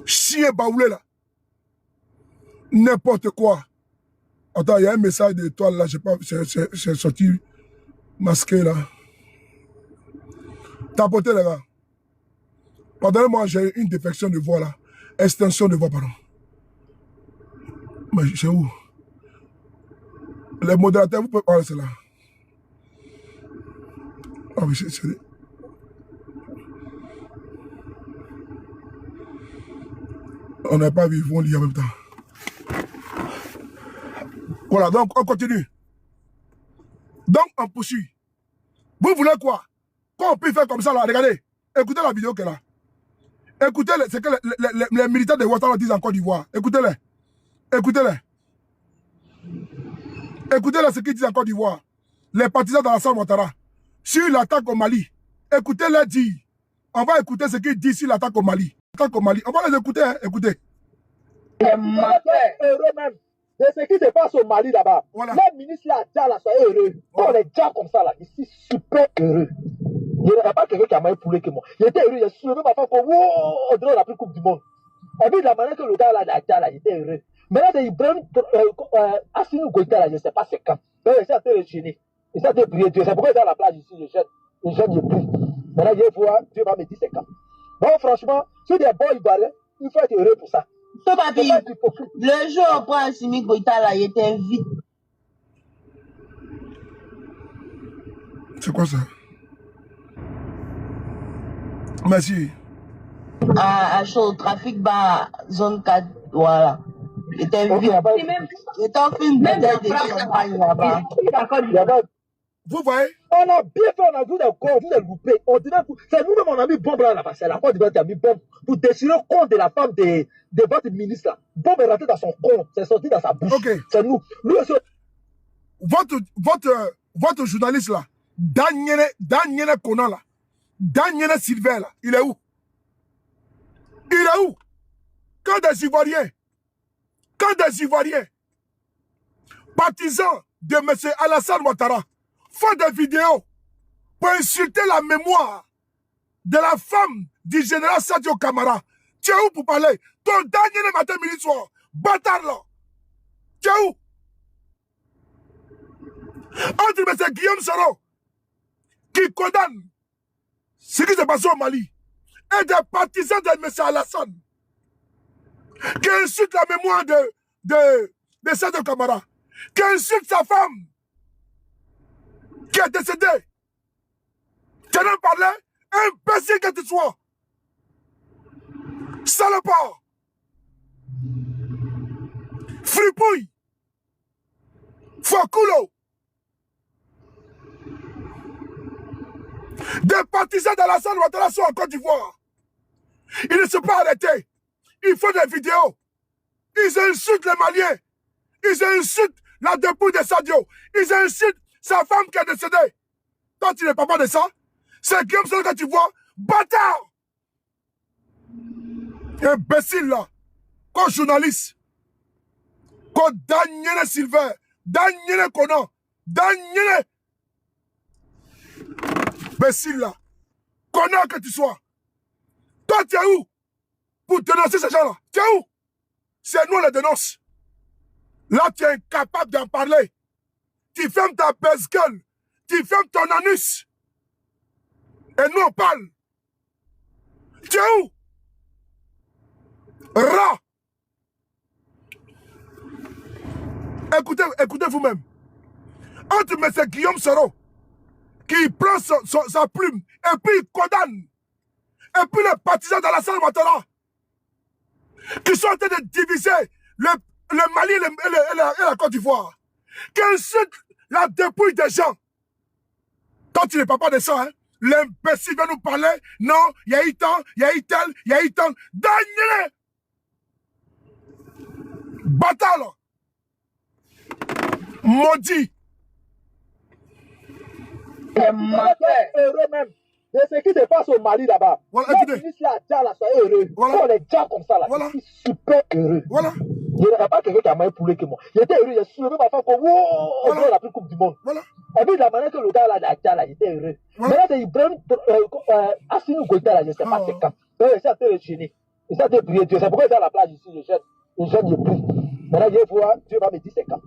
Chien baoulé là. N'importe quoi. Attends, il y a un message d'étoile là, je sais pas, c'est sorti masqué là. Tapotez les gars. Pardonnez-moi, j'ai une défection de voix là. Extension de voix, pardon. Mais c'est où? Les modérateurs, vous pouvez parler cela. Ah oui, c'est... On n'a pas vu, ils vont lire en même temps. Voilà, donc on continue. Donc on poursuit. Vous voulez quoi? Quand on peut faire comme ça là, regardez. Écoutez la vidéo qu'elle a. Écoutez ce que les militaires de Ouattara disent en Côte d'Ivoire. Écoutez-les. Écoutez-les. Écoutez-les ce qu'ils disent en Côte d'Ivoire. Les partisans d'Alassane Ouattara. Sur l'attaque au Mali. Écoutez-les dire. On va écouter ce qu'ils disent sur l'attaque au Mali. L'attaque au Mali. On va les écouter, hein. Écoutez. Heureux même de ce qui se passe au Mali là-bas. Voilà. Les ministres là, là, soyez heureux. Voilà. On est déjà comme ça là. Je suis super heureux. Il n'y a pas quelqu'un qui a moins poulé que moi. Il était heureux. Il a soulevé ma femme comme on dirait la plus coupe du monde. Et puis de la manière que le gars là, là, il était heureux. Maintenant, c'est Ibrahim Assimi Goïta là, je ne sais pas c'est quand. Donc, il s'est un peu gêné. Il s'est un peu prié Dieu. C'est pourquoi il est à la plage ici, le jeune, je prie. Maintenant, Dieu va me dire c'est quand. Donc, franchement, si des bons Ivoiriens, il faut être heureux pour ça. Papi, le jour où Assimi Goïta là, il était vite. C'est quoi ça? Merci. À chaud, trafic bas, zone 4, voilà. Il était vite. Il était en film de champagne là-bas. Vous voyez? On a bien fait, on a vu des corps, vu des loupés. On dirait que c'est nous-mêmes, on a mis bombe là-bas. C'est la Côte d'Ivoire qui a mis bombe pour déchirer le compte de la femme de votre ministre là. Bombe est rentrée dans son compte, c'est sorti dans sa bouche. Okay. C'est nous. Nous aussi. Votre journaliste là, Daniel Conan là, Daniel Sylvain là, il est où? Il est où? Quand des Ivoiriens, partisans de M. Alassane Ouattara, font des vidéos pour insulter la mémoire de la femme du général Sadio Kamara, tu es où pour parler? Ton dernier matin, midi soir, bâtard là, tu es où? Entre M. Guillaume Soro, qui condamne ce qui s'est passé au Mali, et des partisans de M. Alassane, qui insultent la mémoire de Sadio Kamara, qui insulte sa femme, qui est décédée. Tu n'en parles? Imbécile que tu sois. Salopard. Fripouille. Fokulo. Des partisans d'Alassane Ouattara sont en Côte d'Ivoire. Ils ne sont pas arrêtés. Ils font des vidéos. Ils insultent les Maliens. Ils insultent la dépouille de Sadio. Ils insultent sa femme qui est décédée. Toi, tu n'es pas de ça. C'est Guillaume Soro que tu vois. Bâtard! Imbécile là. Comme journaliste. Comme Daniel Silver. Daniel Conan. Daniel. Imbécile là. Conan que tu sois. Toi, tu es où? Pour dénoncer ces gens-là. Tu es où? C'est nous les dénonce. Là, tu es incapable d'en parler. Tu fermes ta baisse-gueule. Tu fermes ton anus. Et nous, on parle. Tu es où? Rat. Écoutez vous-même. Entre M. Guillaume Soro, qui prend sa plume, et puis il condamne. Et puis les partisans de la salle Ouattara, qui sont en train de diviser le Mali et la Côte d'Ivoire, qui insultent la dépouille des gens. Quand tu n'es pas de ça, hein, l'imbécile va nous parler, non, il y a eu tant, il y a eu tel, il y a eu tant. Daniel! Bâtard, là. Maudit. Heureux même de ce qui se passe au Mali là-bas. Voilà, Moi, écoutez. je dis là, soyez heureux. Voilà. Quand les gens comme ça, là, Voilà. je suis super heureux. Voilà. Il n'y a pas quelqu'un qui a moins poulet que moi. J'étais heureux, j'ai soulevé ma femme comme on Voilà. la plus coupe du monde. Voilà. Et puis, de la manière que le gars là, il était heureux. Voilà. Maintenant, c'est Ibrahim Assimi Goïta, là, je ne sais pas c'est quand. Il s'est fait gêner. Il s'est prier Dieu. C'est pourquoi il est à la plage ici, je jette, je prie. Maintenant, Dieu va me dire c'est quand.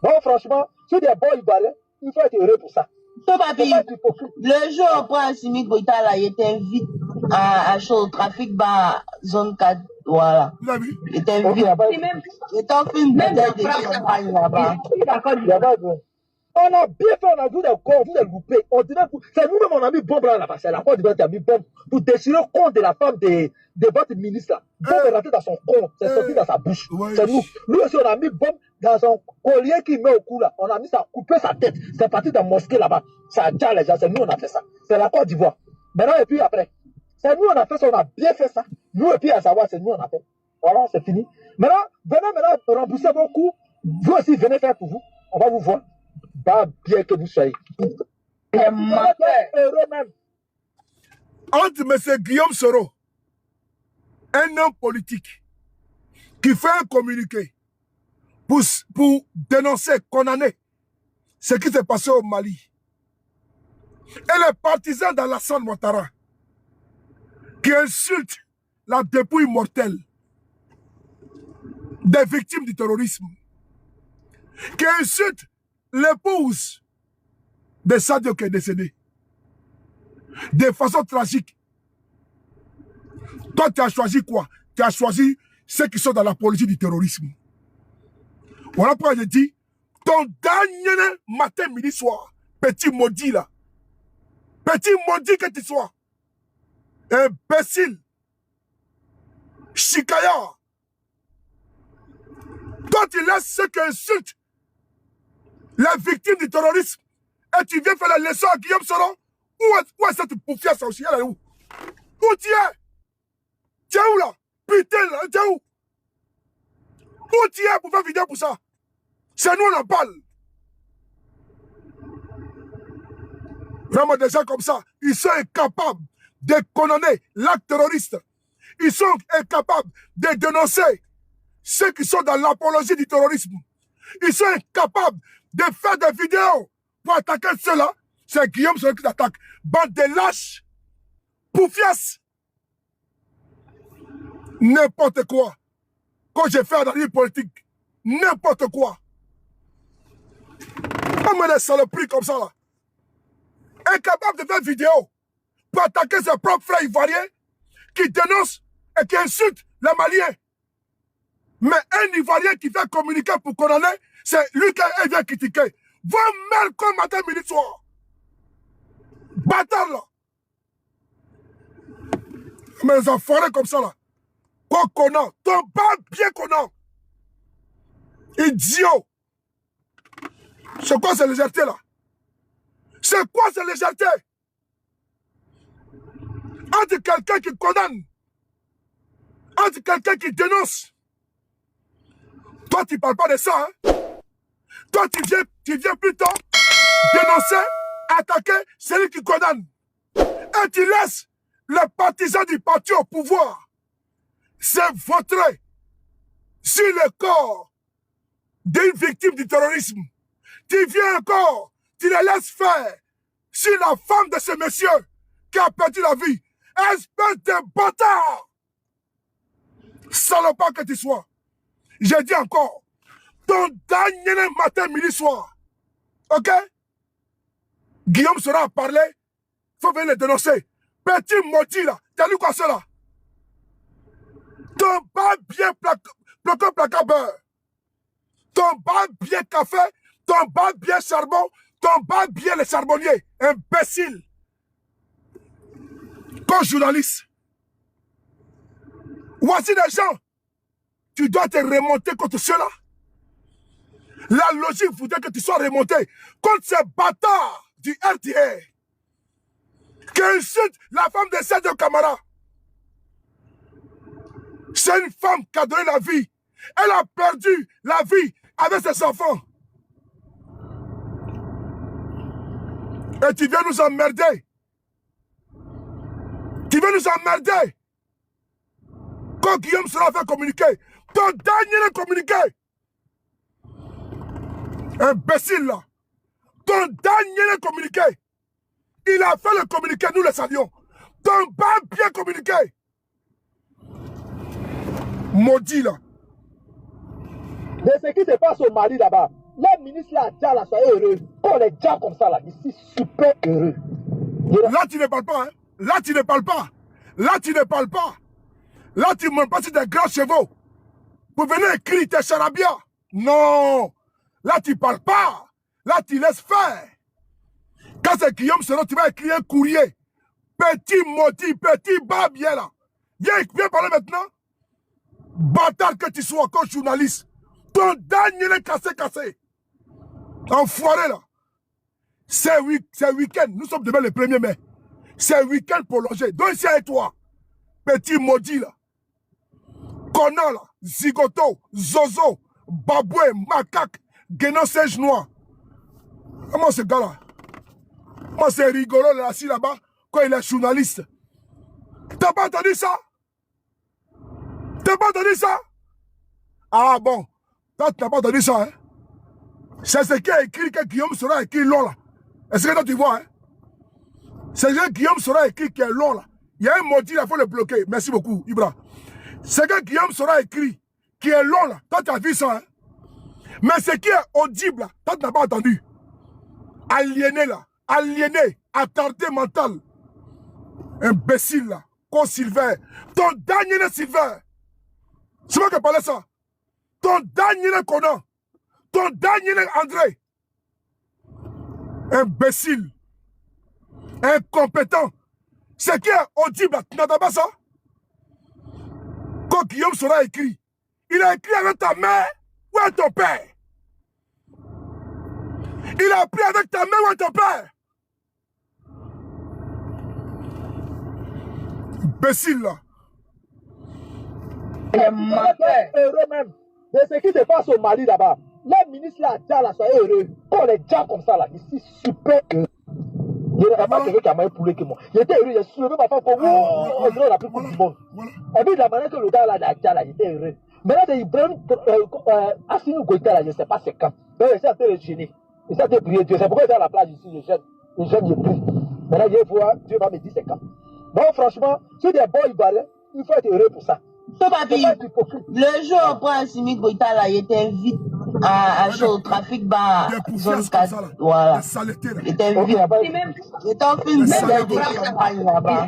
Donc, franchement, si des bons Ivoiriens, il faut être heureux pour ça. Toi, papi, le jour après Assimi Goïta, là, il t'invite à au trafic, bah, zone 4, voilà. Il a vu? Il t'invite. Il t'en fait une bouteille de champagne là-bas. On a bien fait, on a vu des corps, vu des loupés. On dirait que c'est nous-mêmes, on a mis bombe là, là-bas. C'est la Côte d'Ivoire qui a mis bombe pour déchirer le compte de la femme de votre ministre. Bombe est rentrée dans son compte, c'est sorti dans sa bouche. Ouais. C'est nous. Nous aussi, on a mis bombe dans son collier qui met au cou là. On a mis ça, coupé sa tête. C'est parti dans la mosquée là-bas. Ça a dit les gens, c'est nous, on a fait ça. C'est la Côte d'Ivoire. Maintenant, et puis après, c'est nous, on a fait ça, on a bien fait ça. Nous, et puis à savoir, c'est nous, on a fait. Voilà, c'est fini. Maintenant, venez maintenant rembourser vos coûts. Vous aussi, venez faire pour vous. On va vous voir. Pas bien que vous soyez. Heureux même. Entre M. Guillaume Soro, un homme politique, qui fait un communiqué pour dénoncer, condamner ce qui s'est passé au Mali, et les partisans d'Alassane Ouattara, qui insultent la dépouille mortelle des victimes du terrorisme, qui insultent l'épouse de Sadio qui est décédé de façon tragique. Toi, tu as choisi quoi? Tu as choisi ceux qui sont dans la politique du terrorisme. Voilà pourquoi je dis, ton dernier matin, midi, soir, petit maudit là, petit maudit que tu sois, imbécile, chicaya, toi tu laisses ceux qui insultent les victimes du terrorisme et tu viens faire la leçon à Guillaume Soro. Où est cette poufiasse aussi? Elle est où? Où tu es? Tu es où là? Putain là, tu es où? Où tu es pour faire vidéo pour ça? C'est nous on en parle. Vraiment des gens comme ça, ils sont incapables de condamner l'acte terroriste. Ils sont incapables de dénoncer ceux qui sont dans l'apologie du terrorisme. Ils sont incapables de faire des vidéos pour attaquer ceux-là. C'est Guillaume Soro qui attaque. Bande de lâches, poufias, n'importe quoi. Quand j'ai fait l'analyse politique, n'importe quoi. On met des saloperies comme ça là. Incapable de faire vidéo pour attaquer ses propres frères ivoiriens qui dénoncent et qui insultent les Maliens. Mais un Ivoirien qui fait communiquer pour condamner, c'est lui qui vient critiquer. Va mal comme matin, midi, soir. Bâtard là. Mais les enfoirés comme ça là. Quoi qu'on a, ton bas bien qu'on a. Idiot. C'est quoi cette légèreté là? C'est quoi cette légèreté? Entre quelqu'un qui condamne entre quelqu'un qui dénonce. Toi, tu ne parles pas de ça. Hein? Toi, tu viens plutôt dénoncer, attaquer celui qui condamne. Et tu laisses les partisans du parti au pouvoir se vautrer sur le corps d'une victime du terrorisme. Tu viens encore, tu les laisses faire sur la femme de ce monsieur qui a perdu la vie. Espèce de bâtard! Salopard que tu sois. J'ai dit encore, ton dernier matin, midi, soir. Ok? Guillaume sera à parler, il faut venir le dénoncer. Petit maudit là, t'as lu quoi cela? Ton bas bien placa beurre. Ton bas bien café, ton bas bien charbon, ton bas bien les charbonniers. Imbécile. Comme journaliste. Voici des gens. Tu dois te remonter contre ceux-là. La logique voudrait que tu sois remonté contre ces bâtards du RTA qui insultent la femme de Sergio Camara. C'est une femme qui a donné la vie. Elle a perdu la vie avec ses enfants. Et tu viens nous emmerder. Tu viens nous emmerder. Quand Guillaume sera fait communiquer, ton dernier communiqué. Imbécile là. Ton dernier communiqué. Il a fait le communiqué, nous le savions. Ton pas bien communiqué. Maudit là. De ce qui se passe au Mali là-bas, le ministre là, déjà là, soyez heureux. Quand on est déjà comme ça là, ici, super heureux. Là, tu ne parles pas, hein. Là, tu ne parles pas. Là, tu ne parles pas. Là, tu ne montes pas sur des grands chevaux. Pour venir écrire tes charabia. Non. Là, tu ne parles pas. Là, tu laisses faire. Quand c'est Guillaume Soro, tu vas écrire un courrier. Petit maudit, petit babier là. Viens parler maintenant. Bâtard que tu sois comme journaliste. Ton dernier cassé. Enfoiré là. C'est week-end. Nous sommes demain le 1er mai. C'est week-end prolongé. Donc ici avec toi. Petit maudit là. Connard là. Zigoto. Zozo. Baboué. Macaque. Guénon singe noir. Comment ce gars là? Moi c'est rigolo là, assis là-bas quand il est journaliste. T'as pas entendu ça? T'as pas entendu ça? Ah bon. Toi tu n'as pas entendu ça hein? C'est ce qui a écrit que Guillaume sera écrit long là. Est-ce que toi tu vois hein? C'est ce que Guillaume sera écrit qui est long là. Il y a un maudit là, il faut le bloquer. Merci beaucoup Ibra. C'est que Guillaume sera écrit qui est long là. Toi tu as vu ça hein? Mais ce qui est audible là, toi tu n'as pas entendu. Aliéné là. Aliéné, attardé mental. Imbécile là. Con Sylvain. Ton dernier Sylvain. C'est moi qui parlais ça. Ton dernier Conan. Ton dernier André. Imbécile. Incompétent. Ce qui est audible, tu n'entends pas ça? Quand Guillaume sera écrit, il a écrit avec ta mère ou avec ton père? Il a pris avec ta mère ou avec ton père? Imbécile là. Heureux même. De ce qui se passe au Mali là-bas, le ministre là, déjà là, soyez heureux. Quand on est déjà comme ça là, ici, super heureux. Il n'y a pas quelqu'un qui a moins poulet que moi. Il était heureux, il a soulevé ma femme comme on dirait la plus coupe du monde. Et puis de la manière que le gars là, il était heureux. Maintenant, il prend Assimi Goïta là, je ne sais pas c'est quand. Donc, il s'est en train de gêner. Il s'est en train de prier Dieu. C'est pourquoi il est à la plage ici, je gêne, je prie. Maintenant, je vais voir, Dieu va me dire c'est quand. Donc, franchement, si des bons Ivoiriens, il faut être heureux pour ça. Papi, le jour où on prend Assimi Goïta là, il était vite à chaud au trafic bas, zone 4. Voilà. Il était vite. Il était en film de campagne là-bas.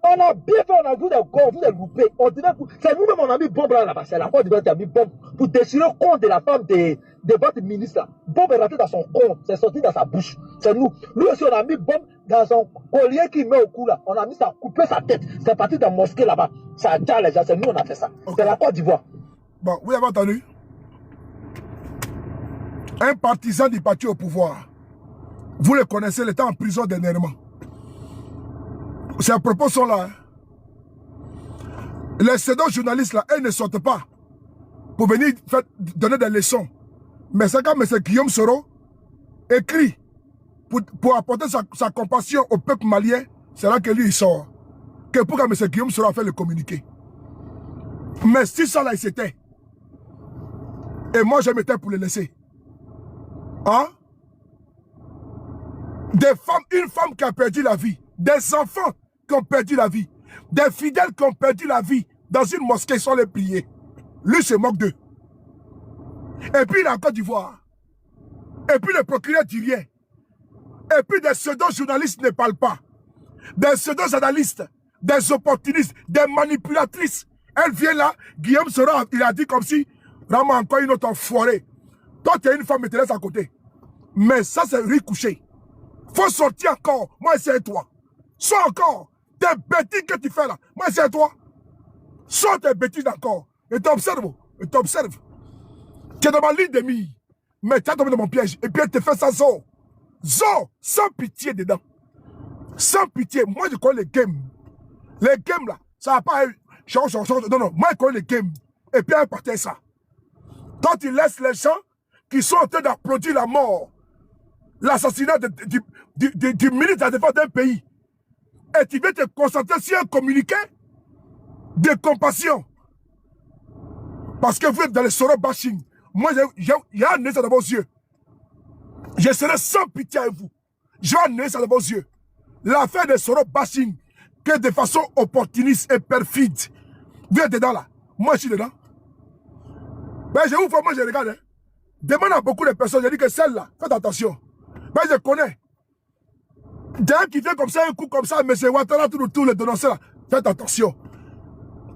On a bien fait, on a vu des gars, vu des loupés. On dirait que c'est nous-mêmes, on a mis bombe là-bas. C'est la Côte d'Ivoire qui a mis bombe pour déchirer le compte de la femme de votre ministre. Bombe est rentrée dans son compte, c'est sorti dans sa bouche. C'est nous. Nous aussi, on a mis bombe dans son collier qui met au cou là. On a mis ça, coupé sa tête. C'est parti dans la mosquée là-bas. Ça a déjà les gens, c'est nous, on a fait ça. Okay. C'est la Côte d'Ivoire. Bon, vous avez entendu? Un partisan du parti au pouvoir. Vous le connaissez, il était en prison dernièrement. Ces propos sont là. Hein. Les pseudo-journalistes là, elles ne sortent pas pour venir donner des leçons. Mais c'est quand M. Guillaume Soro écrit pour apporter sa compassion au peuple malien, c'est là que lui il sort. Que pourquoi M. Guillaume Soro a fait le communiqué. Mais si ça là il s'était. Et moi je m'étais pour le laisser. Hein? Des femmes, une femme qui a perdu la vie, des enfants qui ont perdu la vie, des fidèles qui ont perdu la vie dans une mosquée sans les prier. Lui se moque d'eux. Et puis il est en Côte d'Ivoire. Et puis le procureur dit rien. Et puis des pseudo-journalistes ne parlent pas. Des pseudo-journalistes, des opportunistes, des manipulatrices. Elle vient là, Guillaume Soro, il a dit comme si, vraiment encore une autre enfoirée. Toi tu es une femme et te laisse à côté. Mais ça c'est riz couché. Faut sortir encore. Moi c'est toi. Sors encore. Tes bêtises que tu fais là. Moi c'est toi. Sors tes bêtises encore. Et t'observe. Et t'observe. Tu es dans ma ligne de mire. Mais tu as tombé dans mon piège. Et puis elle te fait ça, Zo. Zo, sans pitié dedans. Sans pitié. Moi, je connais les games. Les games, là, ça va pas... Non, non. Moi, je connais les games. Et puis elle partait ça. Toi, tu laisses les gens qui sont en train d'applaudir la mort, l'assassinat du ministre de la Défense d'un pays. Et tu veux te concentrer sur un communiqué de compassion. Parce que vous êtes dans le Soro bashing. Moi, il y a un nez dans vos yeux. Je serai sans pitié avec vous. J'ai un nez dans vos yeux. L'affaire de Soro bashing, que de façon opportuniste et perfide, vous êtes dedans là. Moi, je suis dedans. Mais je vous vois, moi, je regarde. Hein. Demande à beaucoup de personnes, je dis que celle-là, faites attention. Mais je connais. D'un qui vient comme ça, un coup comme ça, M. Ouattara, tout le dénonceurs, faites attention.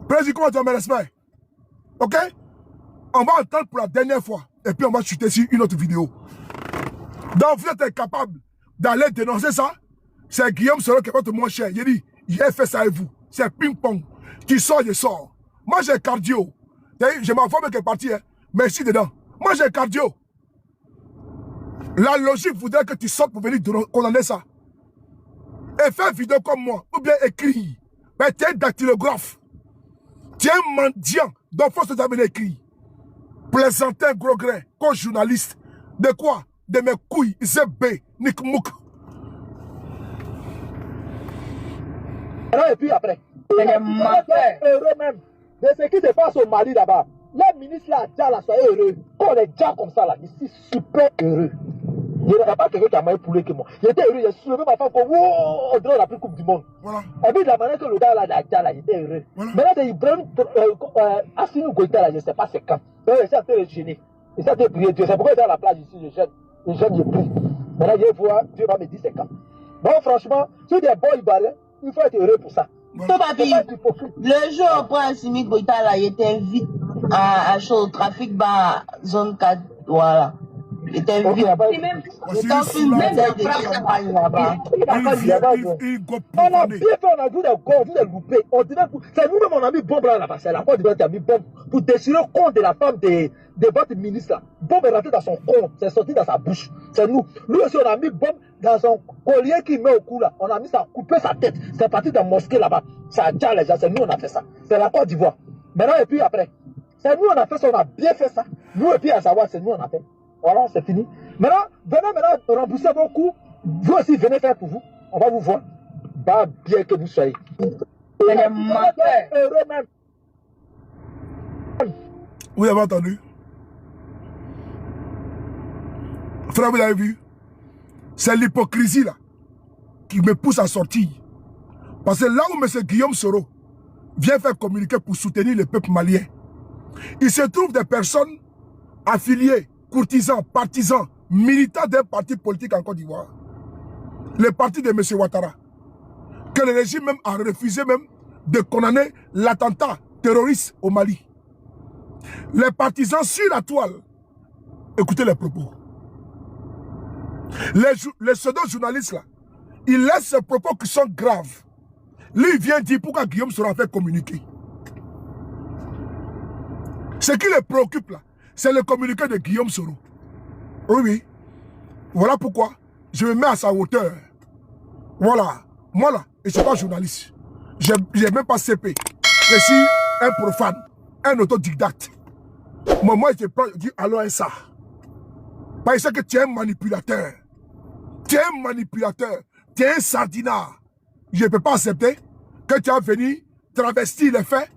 Président, comment tu as mes respects? Ok? On va entendre pour la dernière fois. Et puis on va chuter sur une autre vidéo. Donc vous êtes incapable d'aller dénoncer ça. C'est Guillaume Soro qui est votre moins cher. Il dit, j'ai fait ça avec vous. C'est ping-pong. Qui sort, je sors. Moi j'ai cardio. Je m'en forme qui est parti. Hein. Mais je suis dedans. Moi j'ai cardio. La logique voudrait que tu sortes pour venir condamner ça. Et faire vidéo comme moi. Ou bien écrire. Mais tu es un dactylographe. Tu es un mendiant. Donc faut se terminer écrit. Plaisanter un gros grain, comme journaliste. De quoi? De mes couilles, ZB, Nick Mouk. Et puis après, heureux même de ce qui se passe au Mali là-bas. Les ministres là, soyez heureux. Quand on est déjà comme ça là, je suis super heureux. Il n'y a pas quelqu'un qui a moins poulé que moi. J'étais heureux, j'ai soulevé ma femme comme on dirait la plus coupe du monde. Voilà. Et puis de la manière que le gars là, j'étais heureux. Voilà. Maintenant, il prend Assimi Goïta là, je ne sais pas c'est quand. Il s'est en train de gêner. Il s'est en train de prier Dieu. C'est pourquoi il est à la plage ici, je gêne, je prie. Maintenant, je vais voir, Dieu va me dire c'est quand. Donc franchement, si des bons Ivoiriens, il faut être heureux pour ça. Voilà. Papi, le jour où on prend Assimi Goïta là, il était vite à chaud trafic, bah, zone 4, voilà. Il était vite. Il on a bien fait, on a vu des gars, vu des loupés. On dirait que c'est nous-mêmes, on a mis bombe là-bas. C'est la Côte d'Ivoire qui a mis bombe pour déchirer le compte de la femme de votre ministre. Là. Bombe est rentrée dans son compte, c'est sorti dans sa bouche. C'est nous. Nous aussi, on a mis bombe dans son collier qui met au cou là. On a mis ça, coupé sa tête. C'est parti de la mosquée là-bas. Ça a déjà les gens. C'est nous, on a fait ça. C'est la Côte d'Ivoire. Maintenant, et puis après, c'est nous, on a fait ça. On a bien fait ça. Nous, et puis à savoir, c'est nous, on a fait. Voilà, c'est fini. Maintenant, venez maintenant rembourser vos coûts. Vous aussi, venez faire pour vous. On va vous voir. Bah, bien que vous soyez. Vous avez entendu? Frère, vous avez vu? C'est l'hypocrisie là qui me pousse à sortir. Parce que là où M. Guillaume Soro vient faire communiquer pour soutenir le peuple malien, il se trouve des personnes affiliées, courtisans, partisans, militants d'un parti politique en Côte d'Ivoire. Le parti de M. Ouattara. Que le régime même a refusé même de condamner l'attentat terroriste au Mali. Les partisans sur la toile. Écoutez les propos. Les pseudo-journalistes là, ils laissent ces propos qui sont graves. Lui, il vient dire pourquoi Guillaume sera fait communiquer. Ce qui les préoccupe là, c'est le communiqué de Guillaume Soro. Oui, oui. Voilà pourquoi je me mets à sa hauteur. Voilà. Moi là, je ne suis pas journaliste. Je n'ai même pas CP. Je suis un profane, un autodidacte. Moi, je prends, je dis, allons ça. Parce que tu es un manipulateur. Tu es un manipulateur. Tu es un sardinard. Je ne peux pas accepter que tu as venu travestir les faits,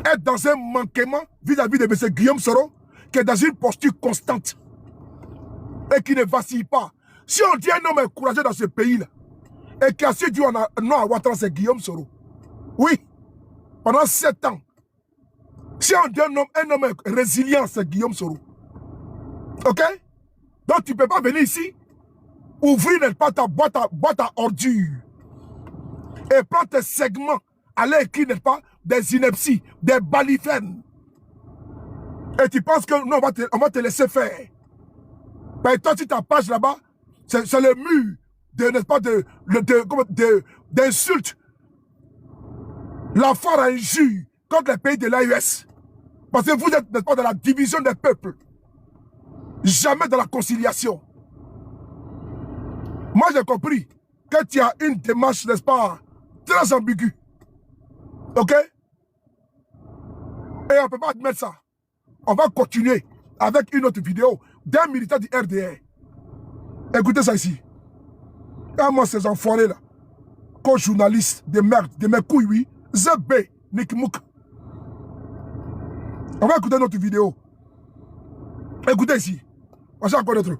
être dans un manquement vis-à-vis de M. Guillaume Soro, qui est dans une posture constante et qui ne vacille pas. Si on dit un homme est courageux dans ce pays-là, et qui a su dire non à Ouattara, c'est Guillaume Soro. Oui, pendant 7 ans. Si on dit un homme est résilient, c'est Guillaume Soro. Ok? Donc tu ne peux pas venir ici, ouvrir pas ta boîte à ordures, et prendre tes segments, aller écrire pas des inepties, des balifènes. Et tu penses que non, on va te laisser faire. Mais toi, si ta page là-bas, c'est le mur d'insultes. La foire à injure contre les pays de l'AES. Parce que vous êtes, n'est-ce pas, dans la division des peuples. Jamais dans la conciliation. Moi, j'ai compris que tu as une démarche, n'est-ce pas, très ambiguë. Ok? Et on ne peut pas admettre ça. On va continuer avec une autre vidéo d'un militant du RDR. Écoutez ça ici. Et moi, ces enfoirés-là, co-journalistes de merde, de mes couilles, oui, ZB, Nick Mouk. On va écouter notre vidéo. Écoutez ici. On va encore d'autres.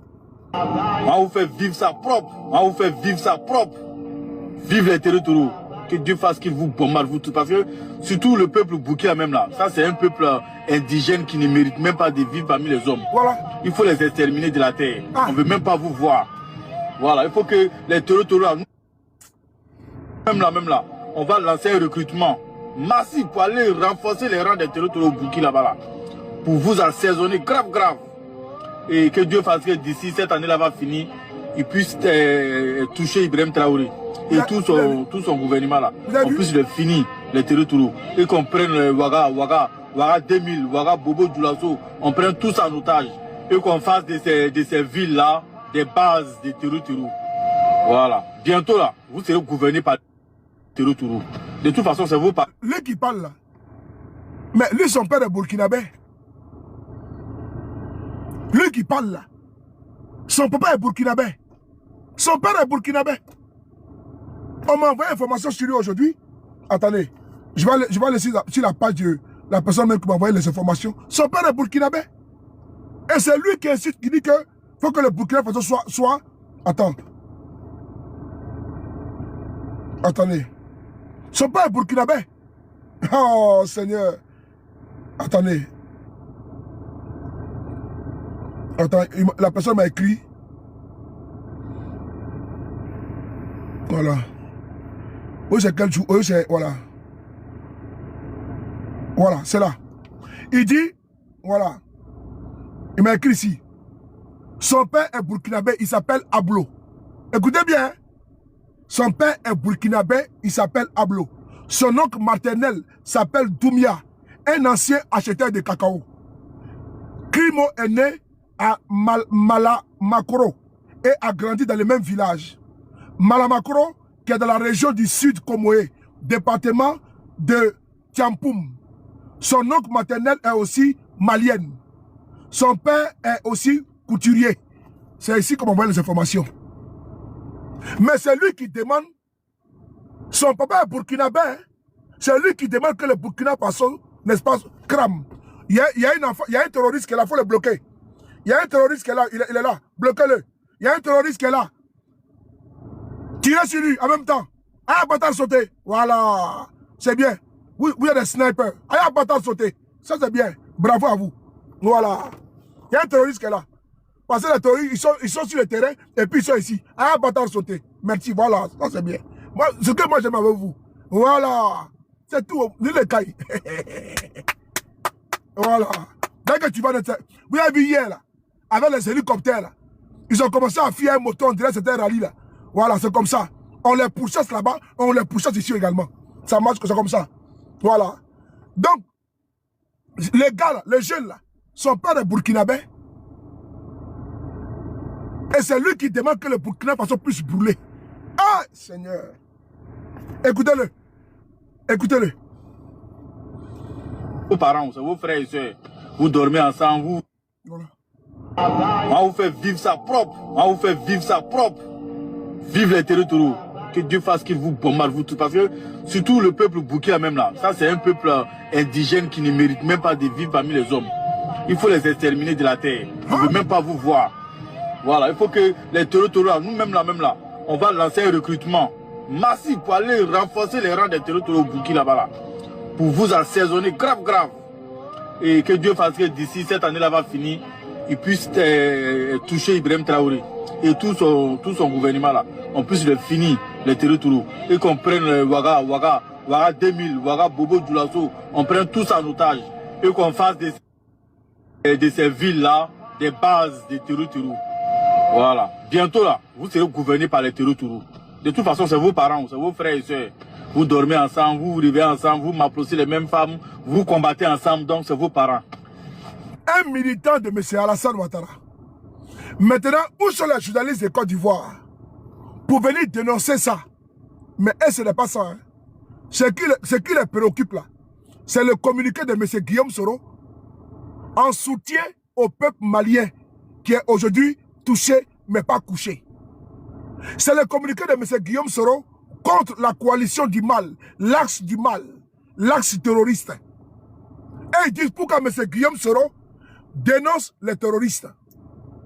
On vous fait vivre ça propre. On vous fait vivre ça propre. Vive les territoires. Que Dieu fasse qu'il vous bombarde, vous tout. Parce que, surtout le peuple Boukia même là, ça c'est un peuple indigène qui ne mérite même pas de vivre parmi les hommes. Voilà. Il faut les exterminer de la terre. On ne veut même pas vous voir. Voilà. Il faut que les territoires, même là, on va lancer un recrutement massif pour aller renforcer les rangs des territoires Bouki là-bas là. Pour vous assaisonner grave. Et que Dieu fasse que d'ici cette année-là va finir, il puisse toucher Ibrahim Traoré et tout son gouvernement là. On puisse le finir, les territoires. Et qu'on prenne le Ouaga 2000, Ouaga Bobo Djoulasso, on prenne tous en otage. Et qu'on fasse de ces villes là des bases des territoires. Voilà. Bientôt là, vous serez gouverné par les territoires. De toute façon, c'est vous pas. Lui qui parle là, mais lui son père est burkinabé. Lui qui parle là, son papa est burkinabé. Son père est burkinabé. On m'a envoyé information sur lui aujourd'hui. Attendez, je vais laisser sur la page de la personne même qui m'a envoyé les informations. Son père est burkinabé. Et c'est lui qui incite, qui dit que faut que le Burkina Faso soit... Attends. Attendez. Son père est burkinabé. Oh Seigneur. Attendez. Attends, la personne m'a écrit. Voilà. Oui, c'est quel jour? Oui, c'est... Voilà. Voilà, c'est là. Il dit... Voilà. Il m'a écrit ici. Son père est burkinabé, il s'appelle Ablo. Écoutez bien. Son père est burkinabé, il s'appelle Ablo. Son oncle maternel s'appelle Doumia, un ancien acheteur de cacao. Krimo est né à Malamakoro et a grandi dans le même village. Malamakoro, qui est dans la région du sud Komoé, département de Tiampoum. Son oncle maternel est aussi malienne. Son père est aussi couturier. C'est ici qu'on voit les informations. Mais c'est lui qui demande, son papa est burkinabé, c'est lui qui demande que le Burkina Faso, n'est-ce pas, crame. Il y a un terroriste qui est là, il faut le bloquer. Il y a un terroriste qui est là, il est là, bloquez-le. Il y a un terroriste qui est là. Tirez sur lui en même temps. Aïe, bâtard sauter. Voilà. C'est bien. Vous êtes des snipers. Aïe, bâtard sauter. Ça, c'est bien. Bravo à vous. Voilà. Il y a un terroriste qui est là. Parce que les terroristes, ils sont sur le terrain et puis ils sont ici. Aïe, bâtard sauter. Merci. Voilà. Ça, c'est bien. Moi, ce que moi, j'aime avec vous. Voilà. C'est tout. Ni les cailles. Voilà. Dès que tu vas... Vous avez vu hier, là, avec les hélicoptères, là, ils ont commencé à filer un moton, on dirait que c'était un rallye, là. Voilà, c'est comme ça. On les pourchasse là-bas, on les pourchasse ici également. Ça marche comme ça. Voilà. Donc, les gars, là, les jeunes, là, son père est burkinabé. Et c'est lui qui demande que le Burkina Faso puisse brûler. Ah, Seigneur. Écoutez-le. Écoutez-le. Vos parents, c'est vos frères et soeurs. Vous dormez ensemble, vous. Voilà. On vous fait vivre ça propre. On vous fait vivre ça propre. Vive les territoires. Que Dieu fasse qu'il vous bombarde, vous tous. Parce que surtout le peuple Boukia même là, ça c'est un peuple indigène qui ne mérite même pas de vivre parmi les hommes. Il faut les exterminer de la terre. Ils ne veulent même pas vous voir. Voilà, il faut que les territoires, nous-mêmes là, on va lancer un recrutement massif pour aller renforcer les rangs des territoires Bouki là-bas là. Pour vous assaisonner grave. Et que Dieu fasse que d'ici cette année là va finir, il puisse toucher Ibrahim Traoré et tout son gouvernement là. On puisse le finir, les territoires. Et qu'on prenne Ouaga 2000, Ouaga Bobo Djoulasso, on prenne tous en otage. Et qu'on fasse de ces villes là des bases des territoires. Voilà. Bientôt là, vous serez gouverné par les territoires. De toute façon, c'est vos parents, c'est vos frères et soeurs. Vous dormez ensemble, vous vivez ensemble, vous m'applaudissez les mêmes femmes, vous combattez ensemble, donc c'est vos parents. Un militant de M. Alassane Ouattara. Maintenant, où sont les journalistes de Côte d'Ivoire pour venir dénoncer ça? Mais ce n'est pas ça. Hein. Ce qui les préoccupe là, c'est le communiqué de M. Guillaume Soro en soutien au peuple malien qui est aujourd'hui touché mais pas couché. C'est le communiqué de M. Guillaume Soro contre la coalition du mal, l'axe du mal, l'axe terroriste. Et ils disent pourquoi M. Guillaume Soro dénonce les terroristes.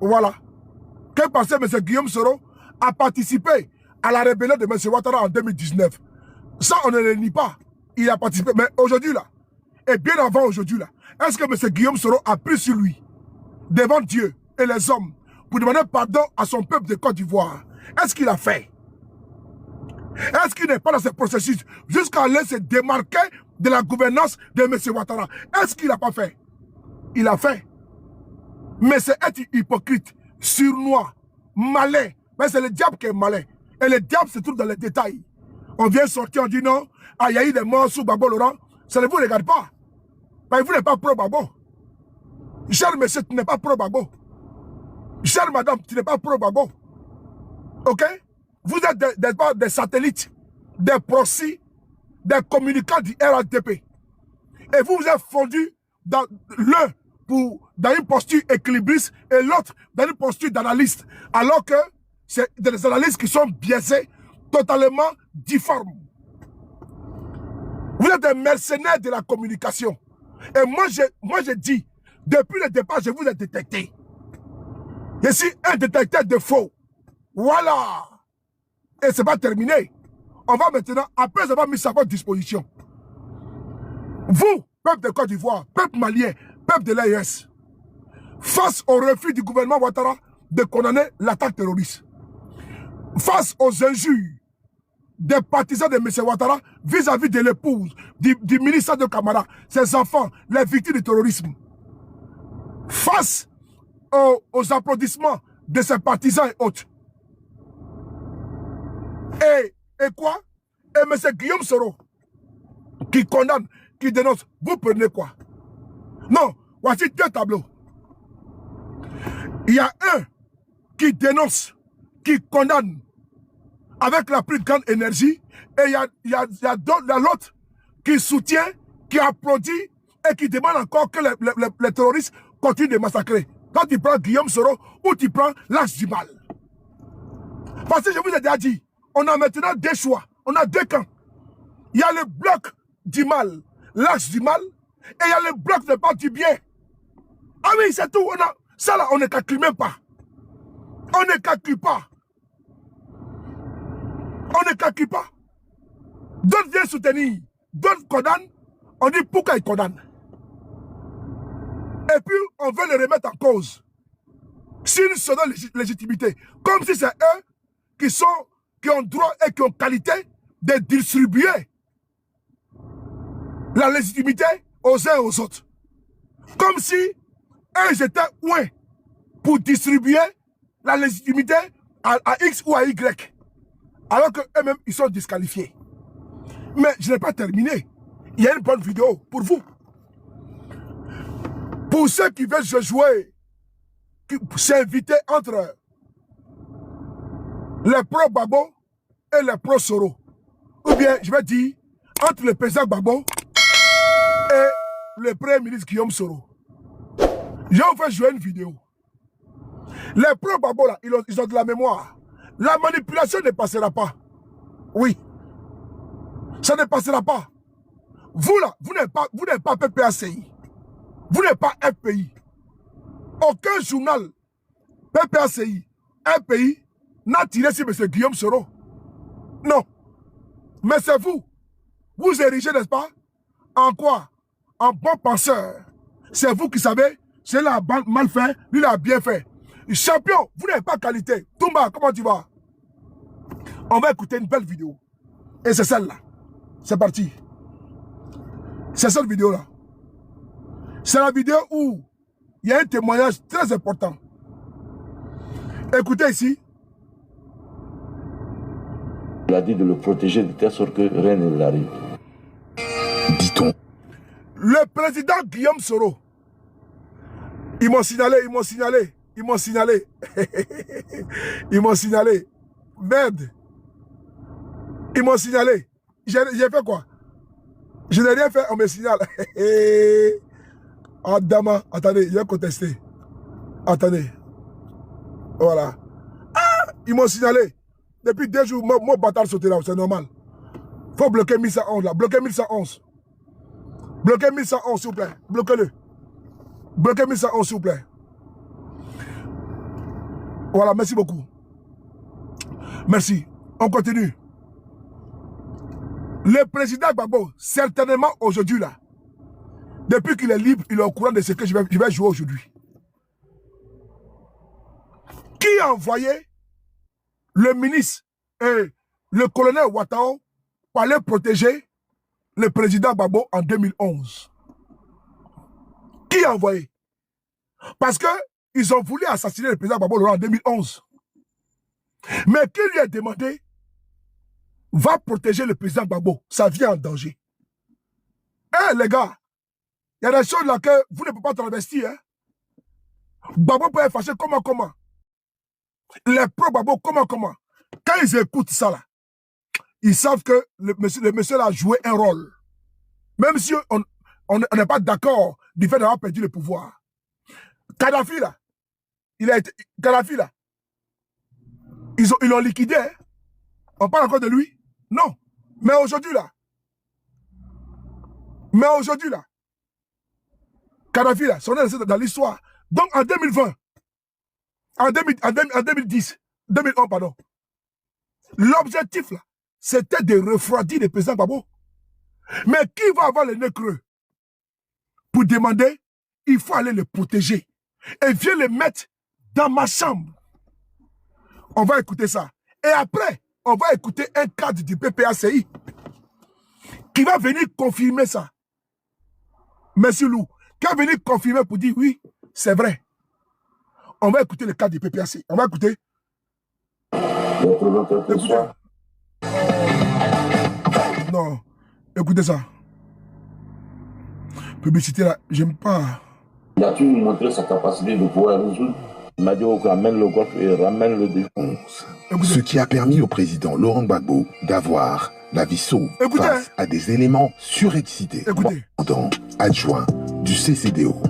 Voilà. Que parce que M. Guillaume Soro a participé à la rébellion de M. Ouattara en 2019. Ça, on ne le nie pas. Il a participé. Mais aujourd'hui, là, et bien avant aujourd'hui, là, est-ce que M. Guillaume Soro a pris sur lui, devant Dieu et les hommes, pour demander pardon à son peuple de Côte d'Ivoire? Est-ce qu'il a fait? Est-ce qu'il n'est pas dans ce processus jusqu'à aller se démarquer de la gouvernance de M. Ouattara? Est-ce qu'il n'a pas fait? Il a fait. Mais c'est être hypocrite, surnois, malin. Mais c'est le diable qui est malin. Et le diable se trouve dans les détails. On vient sortir, on dit non, ah, il y a eu des morts sous Babo Laurent. Ça ne vous regarde pas. Mais vous n'êtes pas pro-Babo. Cher monsieur, tu n'es pas pro-Babo. Chère madame, tu n'es pas pro-Babo. Ok? Vous êtes des satellites, des proxys, des communicants du RADP. Et vous vous êtes fondus dans l'un dans une posture équilibriste et l'autre dans une posture d'analyste. Alors que c'est des analystes qui sont biaisés, totalement difformes. Vous êtes des mercenaires de la communication. Et moi, je dis, depuis le départ, je vous ai détecté. Je suis un détecteur de faux. Voilà. Et c'est pas terminé. On va maintenant, après avoir mis ça à votre disposition, vous, peuple de Côte d'Ivoire, peuple malien, peuple de l'AES, face au refus du gouvernement Ouattara de condamner l'attaque terroriste, face aux injures des partisans de M. Ouattara vis-à-vis de l'épouse, du ministre de Camara, ses enfants, les victimes du terrorisme, face aux applaudissements de ses partisans et autres. Et quoi? Et M. Guillaume Soro, qui condamne, qui dénonce, vous prenez quoi? Non, voici deux tableaux. Il y a un qui dénonce, qui condamne avec la plus grande énergie, et il y a l'autre qui soutient, qui applaudit et qui demande encore que les terroristes continuent de massacrer. Quand tu prends Guillaume Soro ou tu prends l'axe du mal. Parce que je vous ai déjà dit, on a maintenant deux choix, on a deux camps. Il y a le bloc du mal, l'axe du mal, et il y a le bloc de part du bien. Ah oui, c'est tout. Ça là, on ne calcule même pas. On ne calcule pas. On ne calcule pas. D'autres viennent soutenir, d'autres condamnent, on dit pourquoi ils condamnent. Et puis, on veut les remettre en cause. Sur une seule légitimité. Comme si c'est eux qui ont droit et qui ont qualité de distribuer la légitimité aux uns et aux autres. Comme si eux étaient ouins pour distribuer la légitimité à X ou à Y. Alors qu'eux-mêmes, ils sont disqualifiés. Mais je n'ai pas terminé. Il y a une bonne vidéo pour vous. Pour ceux qui veulent jouer, s'inviter entre les pro-Babo et les pro-Soro. Ou bien, je vais dire, entre le président Babo et le premier ministre Guillaume Soro. Je vais vous faire jouer une vidéo. Les pro-Gbagbo là, ils ont de la mémoire. La manipulation ne passera pas. Oui. Ça ne passera pas. Vous là, vous n'êtes pas PPACI. Vous n'êtes pas un pays. Aucun journal PPACI, un pays, n'a tiré sur M. Guillaume Soro. Non. Mais c'est vous. Vous érigez, n'est-ce pas? En quoi? En bon penseur. C'est vous qui savez, c'est là mal fait, lui l'a bien fait. Champion, vous n'avez pas qualité. Toumba, comment tu vas? On va écouter une belle vidéo. Et c'est celle-là. C'est parti. C'est cette vidéo-là. C'est la vidéo où il y a un témoignage très important. Écoutez ici. Il a dit de le protéger de telle sorte que rien ne l'arrive. Dit-on. Le président Guillaume Soro. Ils m'ont signalé. Merde. Ils m'ont signalé. J'ai fait quoi? Je n'ai rien fait, on me signale. Adama, attendez, je vais contester. Attendez. Voilà. Ah, ils m'ont signalé. Depuis 2 jours, mon bâtard sauté là, c'est normal. Faut bloquer 1111 là. Bloquez 1111. Bloquez 1111, s'il vous plaît. Bloquez-le. Bloquez 1111, s'il vous plaît. Voilà, merci beaucoup. Merci. On continue. Le président Gbagbo, certainement aujourd'hui là, depuis qu'il est libre, il est au courant de ce que je vais jouer aujourd'hui. Qui a envoyé le ministre et le colonel Ouattao pour aller protéger le président Gbagbo en 2011? Qui a envoyé? Parce qu'ils ont voulu assassiner le président Gbagbo en 2011. Mais qui lui a demandé va protéger le président Gbagbo? Ça vient en danger. Eh les gars, il y a des choses là que vous ne pouvez pas travestir. Hein? Gbagbo peut être fâché comment? Les pro-Gbagbo comment? Quand ils écoutent ça là, ils savent que le monsieur là a joué un rôle. Même si on n'est pas d'accord du fait d'avoir perdu le pouvoir. Kadhafi là, Kadhafi là, ils l'ont liquidé. Hein? On parle encore de lui? Non. Mais aujourd'hui là, Kadhafi là, son nom est dans l'histoire. Donc en 2020, en 2010, 2001 pardon, l'objectif là, c'était de refroidir le président Gbagbo. Mais qui va avoir le nez creux pour demander, il faut aller le protéger et viens le mettre dans ma chambre? On va écouter ça. Et après, on va écouter un cadre du PPACI qui va venir confirmer ça. Monsieur Lou, qui va venir confirmer pour dire oui, c'est vrai. On va écouter le cadre du PPACI. On va écouter. Écoutez. Non, écoutez ça. Publicité là, j'aime pas. Il a toujours montré sa capacité de pouvoir résoudre. Il m'a dit ramène le golf et ramène le défense. Ce qui a permis au président Laurent Gbagbo d'avoir la vie sauve face à des éléments surexcités. Pendant adjoint du CCDO,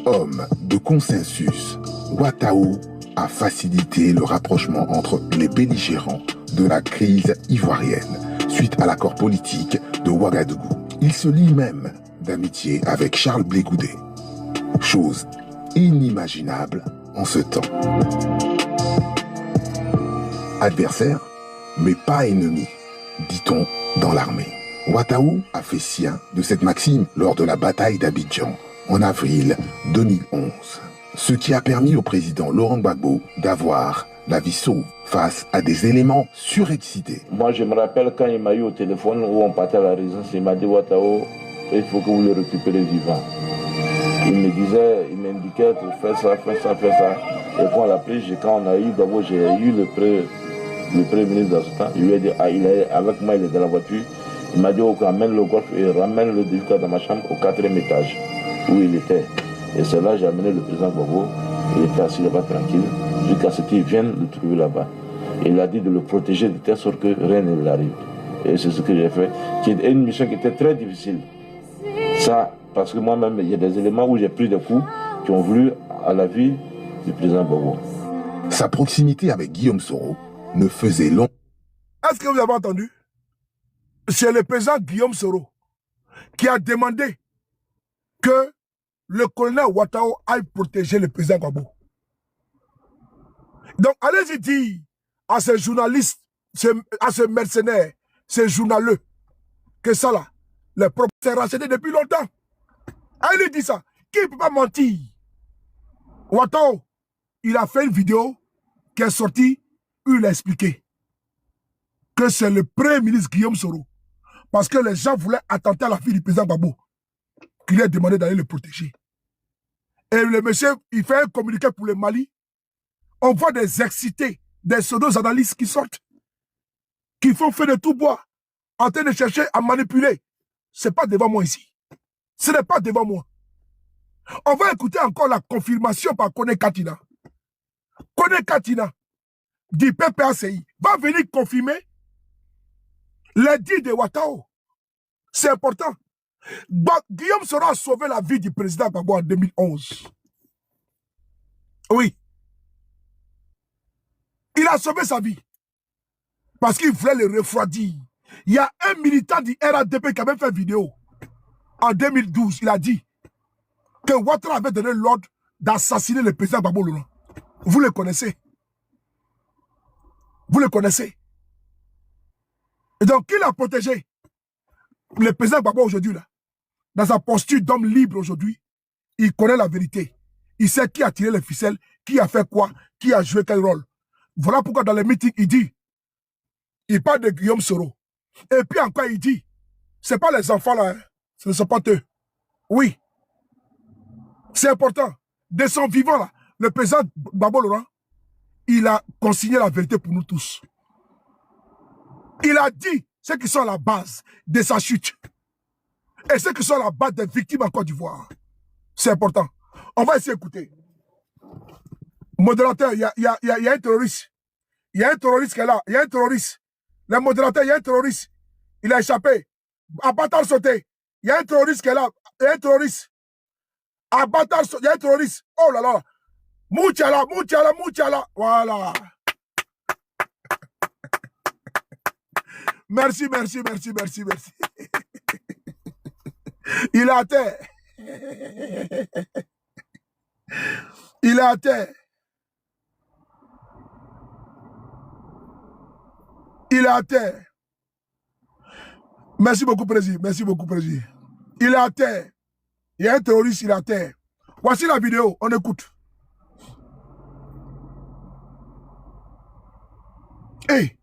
homme de consensus, Ouattao a facilité le rapprochement entre les belligérants de la crise ivoirienne suite à l'accord politique de Ouagadougou. Il se lie même d'amitié avec Charles Blé Goudé. Chose inimaginable en ce temps. Adversaire, mais pas ennemi, dit-on dans l'armée. Ouattao a fait sien de cette maxime lors de la bataille d'Abidjan en avril 2011. Ce qui a permis au président Laurent Gbagbo d'avoir la vie sauve face à des éléments surexcités. Moi, je me rappelle quand il m'a eu au téléphone où on partait à la résidence, il m'a dit Ouattao, il faut que vous le récupérez vivant. Il me disait, il m'indiquait pour faire ça. Et quand on l'a pris, quand on a eu, d'abord j'ai eu le premier ministre dans ce temps. Il lui a dit, avec moi, il est dans la voiture. Il m'a dit, ramène le golf et ramène le délicat dans ma chambre au 4e étage où il était. Et c'est là que j'ai amené le président Gbagbo. Il était assis là-bas tranquille, jusqu'à ce qu'il vienne le trouver là-bas. Et il a dit de le protéger de telle sorte que rien ne l'arrive. Et c'est ce que j'ai fait. C'est une mission qui était très difficile. Ça, parce que moi-même, il y a des éléments où j'ai pris des coups qui ont voulu à la vie du président Gbagbo. Sa proximité avec Guillaume Soro ne faisait long. Est-ce que vous avez entendu? C'est le président Guillaume Soro qui a demandé que le colonel Ouattara aille protéger le président Gbagbo. Donc, allez-y dire à ces journalistes, à ces mercenaires, ces journaleux, que ça là, le propre s'est racheté depuis longtemps. Allez dit ça. Qui ne peut pas mentir? Ouattara, il a fait une vidéo qui est sortie où il a expliqué que c'est le premier ministre Guillaume Soro, parce que les gens voulaient attenter à la fille du président Gbagbo, qu'il lui a demandé d'aller le protéger. Et le monsieur, il fait un communiqué pour le Mali. On voit des excités, des pseudo-analystes qui sortent, qui font feu de tout bois, en train de chercher à manipuler. Ce n'est pas devant moi ici. Ce n'est pas devant moi. On va écouter encore la confirmation par Kone Katina. Kone Katina, du PPACI, va venir confirmer les dits de Ouattara. C'est important. Guillaume Soro a sauvé la vie du président Gbagbo en 2011. Oui. Il a sauvé sa vie. Parce qu'il voulait le refroidir. Il y a un militant du RADP qui a même fait une vidéo. En 2012, il a dit que Ouattara avait donné l'ordre d'assassiner le président Gbagbo Laurent. Vous le connaissez. Vous le connaissez. Et donc, qui l'a protégé? Le président Gbagbo aujourd'hui, là, dans sa posture d'homme libre aujourd'hui, il connaît la vérité. Il sait qui a tiré les ficelles, qui a fait quoi, qui a joué quel rôle. Voilà pourquoi dans les meetings, il parle de Guillaume Soro. Et puis encore, il dit, ce n'est pas les enfants là, hein, ce ne sont pas eux. Oui. C'est important. De son vivant là, le président Gbagbo Laurent, il a consigné la vérité pour nous tous. Il a dit ceux qui sont à la base de sa chute. Et ceux qui sont à la base des victimes en Côte d'Ivoire. C'est important. On va essayer d'écouter. Modérateur, il y a un terroriste. Il y a un terroriste qui est là. Il y a un terroriste. Le modérateur, il y a un terroriste. Il a échappé. Abattar sauté. Il y a un terroriste qui est là. Il y a un terroriste. Abattar sauté. Il y a un terroriste. Oh là là. Mouchala, Mouchala, Mouchala. Voilà. Merci, merci, merci, merci, merci. Il est à terre. Il est à terre. Il est à terre. Merci beaucoup, Président. Merci beaucoup, Président. Il est à terre. Il y a un terroriste, il est à terre. Voici la vidéo, on écoute. Hey,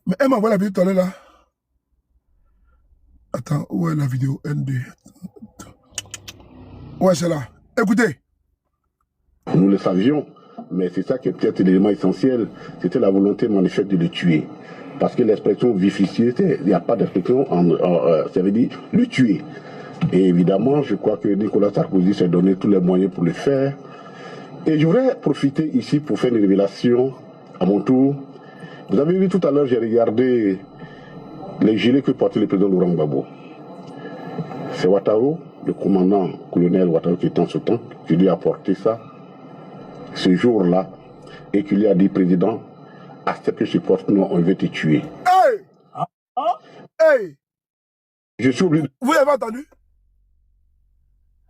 mais elle m'envoie la vidéo tout à l'heure là. Attends, où est la vidéo ND? Ouais, c'est là. Écoutez. Nous le savions, mais c'est ça qui est peut-être l'élément essentiel. C'était la volonté manifeste de le tuer. Parce que l'expression vivifier, il n'y a pas d'expression, ça veut dire le tuer. Et évidemment, je crois que Nicolas Sarkozy s'est donné tous les moyens pour le faire. Et je voudrais profiter ici pour faire une révélation à mon tour. Vous avez vu tout à l'heure, j'ai regardé les gilets que portait le président Laurent Gbagbo. C'est Ouattara, le commandant colonel Ouattara qui était en ce temps, qui lui a porté ça ce jour-là et qui lui a dit, président, accepte que je porte, non, on veut te tuer. Hey! Hey! Je suis obligé. Vous avez entendu?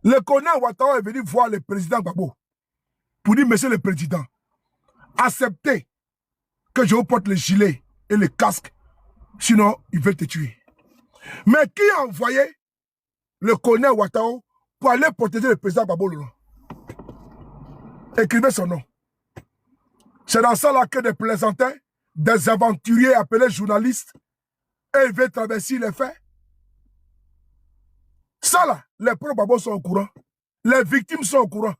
Le colonel Ouattara est venu voir le président Gbagbo pour dire, monsieur le président, acceptez que je vous porte le gilet et le casque, sinon ils veulent te tuer. Mais qui a envoyé le colonel Ouattara pour aller protéger le président Gbagbo Laurent? Écrivez son nom. C'est dans ça là que des plaisantins, des aventuriers appelés journalistes, et ils veulent traverser les faits. Ça là, les pro-Gbagbo sont au courant. Les victimes sont au courant.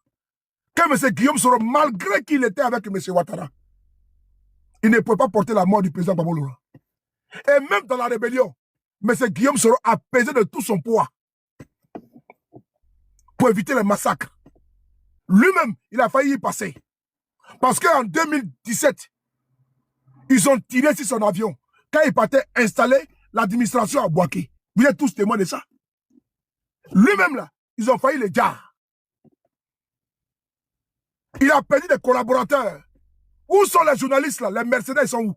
Que M. Guillaume Soro, malgré qu'il était avec M. Ouattara, il ne pouvait pas porter la mort du président Gbagbo Laurent. Et même dans la rébellion, M. Guillaume Soro a pesé de tout son poids pour éviter les massacres. Lui-même, il a failli y passer. Parce qu'en 2017, ils ont tiré sur son avion quand il partait installer l'administration à Bouaké. Vous êtes tous témoins de ça. Lui-même, là, ils ont failli les dire. Il a perdu des collaborateurs. Où sont les journalistes là? Les mercenaires, ils sont où?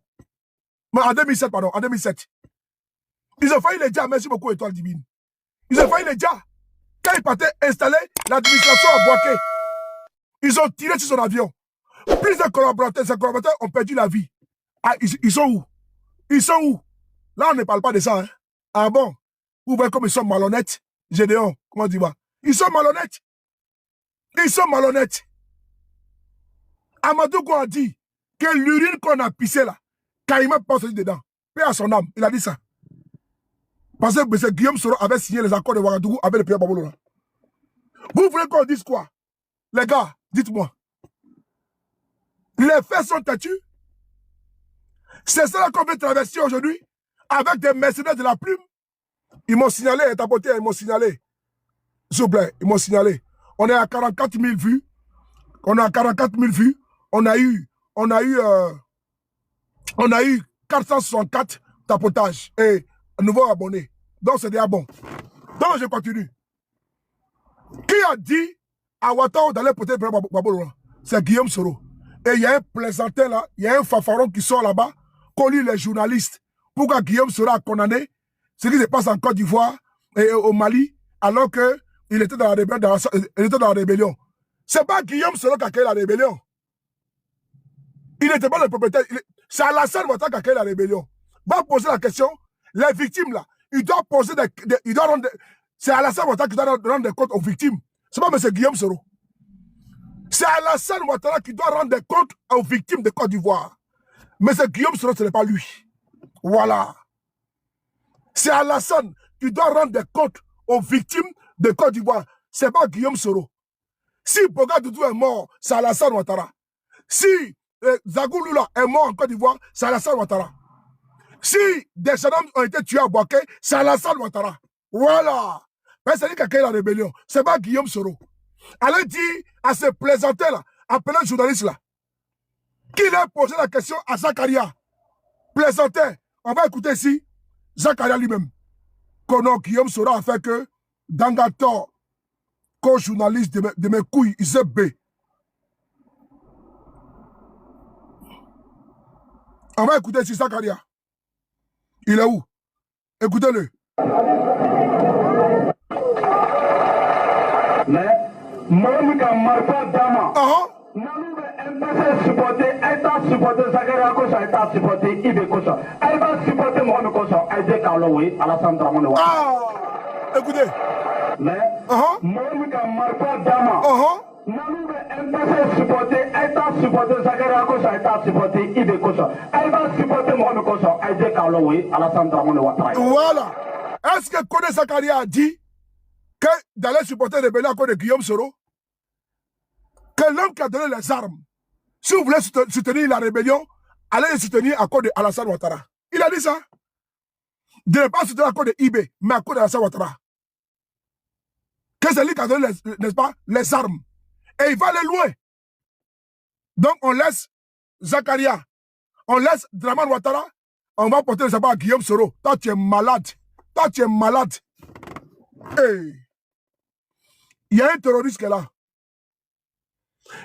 Mais en 2007, pardon, en 2007. Ils ont failli les dire, merci beaucoup, Étoile Divine. Ils ont failli les dire. Quand ils partaient installer l'administration à Boaké, ils ont tiré sur son avion. Plusieurs collaborateurs, ces collaborateurs ont perdu la vie. Ah, ils sont où? Ils sont où? Là, on ne parle pas de ça. Hein? Ah bon? Vous voyez comme ils sont malhonnêtes? Gédéon, comment dire? Ils sont malhonnêtes. Ils sont malhonnêtes. Amadou a dit que l'urine qu'on a pissé là, Kaïma passe dedans. Paix à son âme. Il a dit ça. Parce que Guillaume Soro avait signé les accords de Ouagadougou avec le Pierre Babolo. Vous voulez qu'on dise quoi? Les gars, dites-moi. Les faits sont têtus. C'est ça qu'on veut traverser aujourd'hui avec des mercenaires de la plume. Ils m'ont signalé, tapoté, ils m'ont signalé. S'il vous plaît, ils m'ont signalé. On est à 44 000 vues. On est à 44 000 vues. On a eu 464 tapotages et nouveaux abonnés. Donc c'est déjà bon. Donc je continue. Qui a dit à Ouattara d'aller porter le Babolo? C'est Guillaume Soro. Et il y a un plaisantin là, il y a un fanfaron qui sort là-bas, qu'on lit les journalistes. Pourquoi Guillaume Soro a condamné ce qui se passe en Côte d'Ivoire et au Mali, alors qu'il était dans la rébellion. C'est pas Guillaume Soro qui a créé la rébellion. Il n'était pas le propriétaire. C'est Alassane Ouattara qui a créé la rébellion. Va poser la question. Les victimes là, il doit poser il doit rendre. C'est Alassane Ouattara qui doit rendre des comptes aux victimes. C'est pas M. Guillaume Soro. C'est Alassane Ouattara qui doit rendre des comptes aux victimes de Côte d'Ivoire. Mais c'est Guillaume Soro, ce n'est pas lui. Voilà. C'est Alassane qui doit rendre des comptes aux victimes de Côte d'Ivoire. C'est pas Guillaume Soro. Si Boga Doudou est mort, c'est Alassane Ouattara. Si Zagou Lula est mort en Côte d'Ivoire, c'est Alassane Ouattara. Si des jeunes hommes ont été tués à Boaké, c'est Alassane Ouattara. Voilà. Mais c'est lui qui a créé la rébellion. C'est pas Guillaume Soro. Allez dire à ces plaisantins-là, appelez un journaliste là, qu'il a posé la question à Zakaria. Plaisantin, on va écouter ici Zakaria lui-même. Kono Guillaume Soro a fait que Dangator, co-journaliste de mes couilles, il s'est bé. On va écouter ici Zakaria. Il est où? Écoutez-le. Mais moi, je suis Dama. Nous MPC supporter, État supporter, Zakaria Kosa, État supporter, Ibe Kosa. Elle va supporter Mohamed Kosa, Aïdé Karloé, Alassane Dramane Ouattara. Ah, écoutez. Mais moi, je suis Dama. Nous MPC supporter, État supporter, Zakaria Kosa, État supporter, Ibe Kosa. Elle va supporter Mohamed Kosa, Aïdé Karloé, Alassane Dramane Ouattara. Voilà. Est-ce que Kone Zakaria a dit que d'aller supporter les rébellions à cause de Guillaume Soro? Que l'homme qui a donné les armes, si vous voulez soutenir la rébellion, allez les soutenir à cause de Alassane Ouattara. Il a dit ça. De ne pas soutenir à cause de IB, mais à cause d'Alassane Ouattara. Que c'est lui qui a donné, n'est-ce pas, les armes. Et il va aller loin. Donc on laisse Zakaria, on laisse Dramane Ouattara, on va porter le sabbat à Guillaume Soro. Toi tu es malade. Toi tu es malade. Hey. Il y a un terroriste qui est là.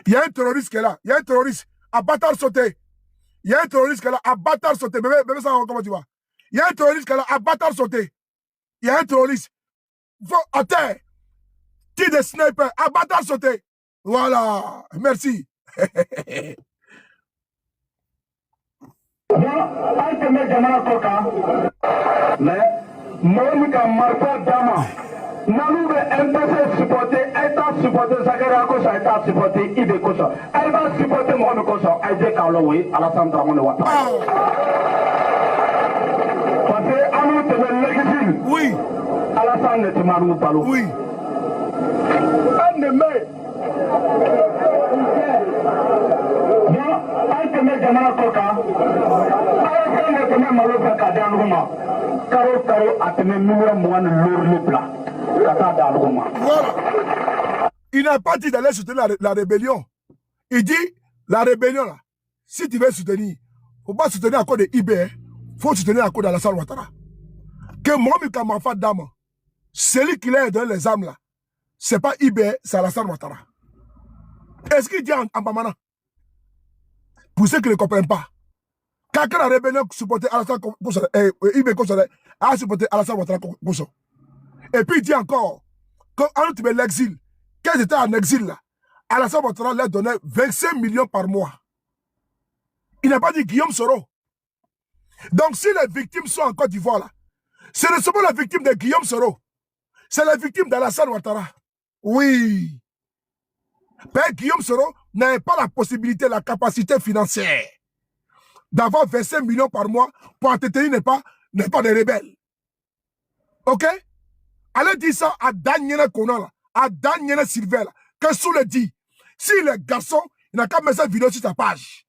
Il y a un terroriste qui est là. Il y a un terroriste à Bâtard sauté. Il y a un terroriste qui est là à Bâtard sauté. Bébé, ça, comment tu vas? Il y a un terroriste qui est là à Bâtard sauté. Il y a un terroriste. À terre. Qui des snipers à Bâtard sauté. Voilà. Merci. Mais moi, je suis Dama. Nous MPC supporter, État supporter, Zakaria Kosa, État supporter, Ibe Kosa. Elle va supporter Mohamed Kosa, Aïdé Karloé, Alassane Dramane Ouattara. Parce que à nous, c'est l'exil. Oui. Alassane ne te marou pas. Oui. Un de mai. Un de mes Jamana Koka. Alassane ne te met malo pas qu'à Dangouma. Caro, à te mettre numéro moins le plat. Voilà. Il n'a pas dit d'aller soutenir la rébellion. Il dit, la rébellion là, si tu veux soutenir, il ne faut pas soutenir à cause de IB, il faut soutenir à cause d'Alassane Ouattara. Que Mohamed Kamafa Dama, celui qui leur a donné les armes là, c'est pas IBE, c'est Alassane Ouattara. Est-ce qu'il dit en Bamana? Pour ceux qui ne comprennent pas, quand la rébellion supportait Alassane IBE a supporté Alassane Ouattara. Et puis il dit encore, quand l'exil, quand ils étaient en exil là, Alassane Ouattara leur donnait 25 millions par mois. Il n'a pas dit Guillaume Soro. Donc si les victimes sont en Côte d'Ivoire là, ce ne sont pas les victimes de Guillaume Soro, c'est les victimes d'Alassane Ouattara. Oui. Père Guillaume Soro n'avait pas la possibilité, la capacité financière d'avoir 25 millions par mois pour entretenir n'est pas des rebelles. Ok? Allez dire ça à Daniel Conan, à Daniel Sylvain, que sous le dit, si le garçon, il n'a qu'à mettre sa vidéo sur sa page.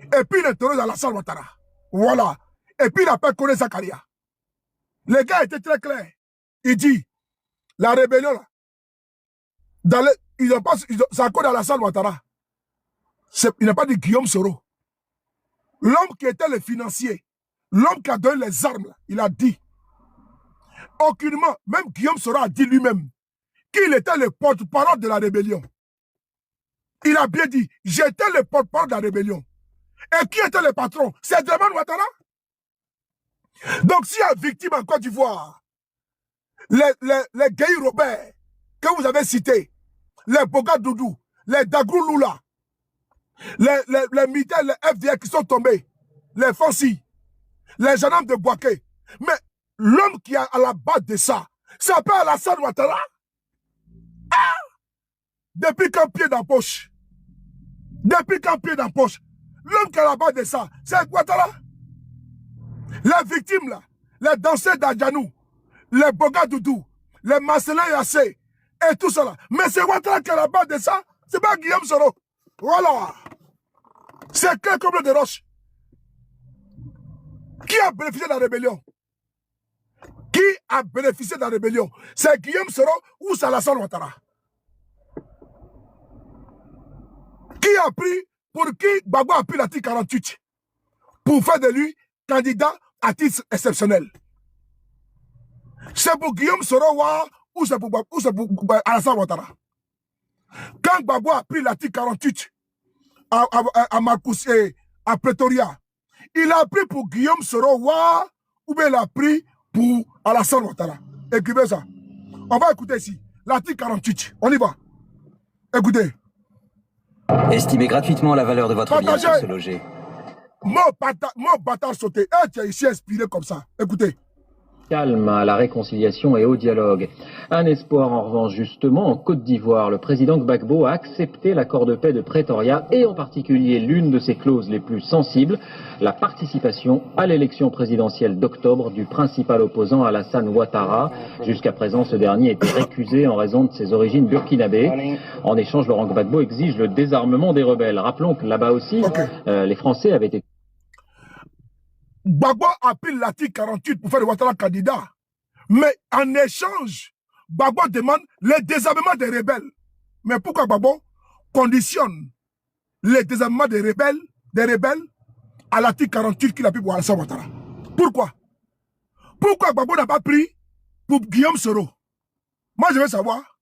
Et puis il interroge Alassane Ouattara. Voilà. Et puis il appelle Kone Zakaria. Le gars était très clair. Il dit, la rébellion là, c'est à cause d'Alassane Ouattara. Il n'a pas dit Guillaume Soro. L'homme qui était le financier, l'homme qui a donné les armes, là, il a dit, aucunement, même Guillaume Soro a dit lui-même, qu'il était le porte-parole de la rébellion. Il a bien dit, j'étais le porte-parole de la rébellion. Et qui était le patron? C'est Draman Ouattara. Donc, s'il y a victime en Côte d'Ivoire, les Guy Robert que vous avez cités, les Boga Doudou, les Dagrou Lula, les militaires, les FDR qui sont tombés, les Fancy, les gendarmes de Boaké. Mais l'homme qui est à la base de ça, s'appelle Alassane Ouattara. Ah! Depuis qu'un pied dans la poche. Depuis qu'un pied dans la poche. L'homme qui est à la base de ça, c'est Ouattara. Les victimes là, les danseurs d'Adjanou, les Boga Doudou, les Marcelin Yassé, et tout ça là. Mais c'est Ouattara qui est à la base de ça, c'est pas Guillaume Soro. Voilà. C'est clair comme le de roche. Qui a bénéficié de la rébellion? Qui a bénéficié de la rébellion? C'est Guillaume Soro ou c'est Alassane Ouattara? Qui a pris, pour qui Gbagbo a pris l'article 48 pour faire de lui candidat à titre exceptionnel? C'est pour Guillaume Soro ou c'est pour Alassane Ouattara? Quand Gbagbo a pris l'article 48 à Marcus et à Pretoria, il a pris pour Guillaume Soro ou bien il a pris pour Alassane Ouattara. Écrivez ça. On va écouter ici. L'article 48. On y va. Écoutez. Estimez gratuitement la valeur de votre bien sur ce loger. Mon bâtard sauté. Tu es ici inspiré comme ça. Écoutez. Calme à la réconciliation et au dialogue. Un espoir en revanche justement en Côte d'Ivoire. Le président Gbagbo a accepté l'accord de paix de Pretoria et en particulier l'une de ses clauses les plus sensibles, la participation à l'élection présidentielle d'octobre du principal opposant Alassane Ouattara. Jusqu'à présent, ce dernier était récusé en raison de ses origines burkinabées. En échange, Laurent Gbagbo exige le désarmement des rebelles. Rappelons que là-bas aussi, les Français avaient été... Gbagbo a pris l'article 48 pour faire de Ouattara candidat. Mais en échange, Gbagbo demande le désarmement des rebelles. Mais pourquoi Gbagbo conditionne le désarmement des rebelles à l'article 48 qu'il a pris pour Alassane Ouattara? Pourquoi? Pourquoi Gbagbo n'a pas pris pour Guillaume Soro? Moi, je veux savoir.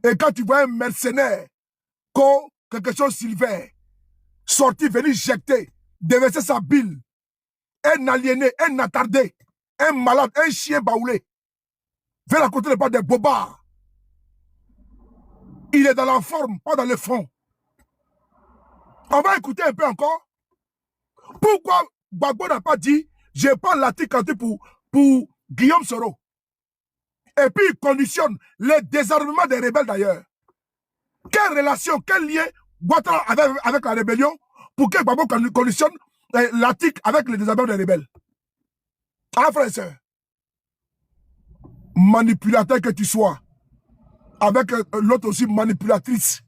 Et quand tu vois un mercenaire, comme quelque chose Sylvain, sorti, venir jeter, déverser sa bile, un aliéné, un attardé, un malade, un chien baoulé, vers la côté de pas des bobards. Il est dans la forme, pas dans le fond. On va écouter un peu encore. Pourquoi Gbagbo n'a pas dit, je prends l'article 48 pour Guillaume Soro? Et puis il conditionne le désarmement des rebelles d'ailleurs. Quelle relation, quel lien Ouattara avait avec la rébellion pour que Gbagbo conditionne l'article avec le désarmement des rebelles? Ah, frère et soeur, manipulateur que tu sois, avec l'autre aussi manipulatrice.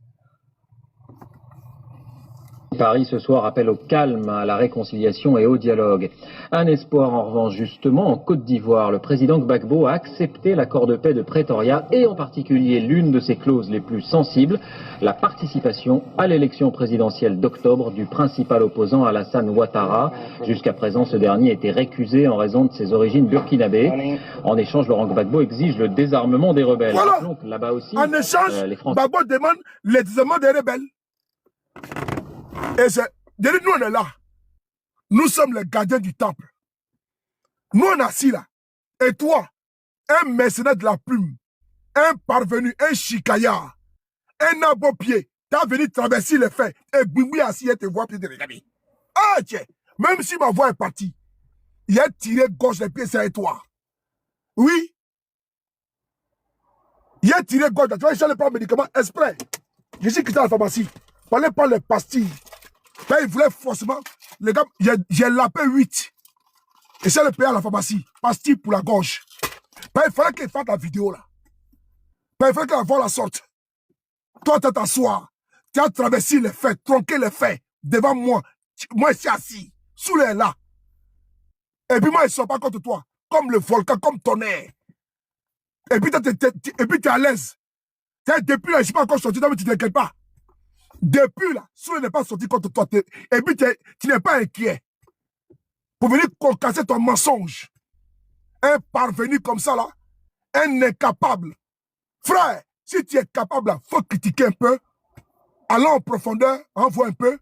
Paris ce soir appelle au calme, à la réconciliation et au dialogue. Un espoir en revanche justement en Côte d'Ivoire. Le président Gbagbo a accepté l'accord de paix de Pretoria et en particulier l'une de ses clauses les plus sensibles, la participation à l'élection présidentielle d'octobre du principal opposant Alassane Ouattara. Jusqu'à présent, ce dernier était récusé en raison de ses origines burkinabées. En échange, Laurent Gbagbo exige le désarmement des rebelles. Voilà. Là-bas aussi, en échange, Gbagbo demande le désarmement des rebelles. Et c'est, nous on est là. Nous sommes les gardiens du temple. Nous on est assis là. Et toi, un mercenaire de la plume, un parvenu, un chicaillard, un abopied, t'as venu traverser les faits et Gbigui assis et te voir puis te regarder. Ah tiens, même si ma voix est partie, il a tiré gauche les pieds sur toi. Oui. Il a tiré gauche, tu vois, il prendre médicaments exprès. Je suis quitté à la pharmacie. Fallait prendre les pastilles. Là, il voulait forcément. Les gars, j'ai lapé 8. Et c'est le payer à la pharmacie. Pastilles pour la gorge. Ben, il fallait qu'il fasse la vidéo là. Ben, il fallait qu'elle voit la sorte. Toi, tu t'assois. Tu as traversé les faits, tronqué les faits devant moi. Moi, je suis assis. Sous les là. Et puis moi, je ne sors pas contre toi. Comme le volcan, comme tonnerre. Et puis, tu es à l'aise. Depuis là, je ne suis pas encore sorti, mais tu ne t'inquiètes pas. Depuis là, Soule n'est pas sorti contre toi. Et puis, tu n'es pas inquiet. Pour venir concasser ton mensonge. Un parvenu comme ça là, un incapable. Frère, si tu es capable, il faut critiquer un peu. Allons en profondeur, envoie un peu.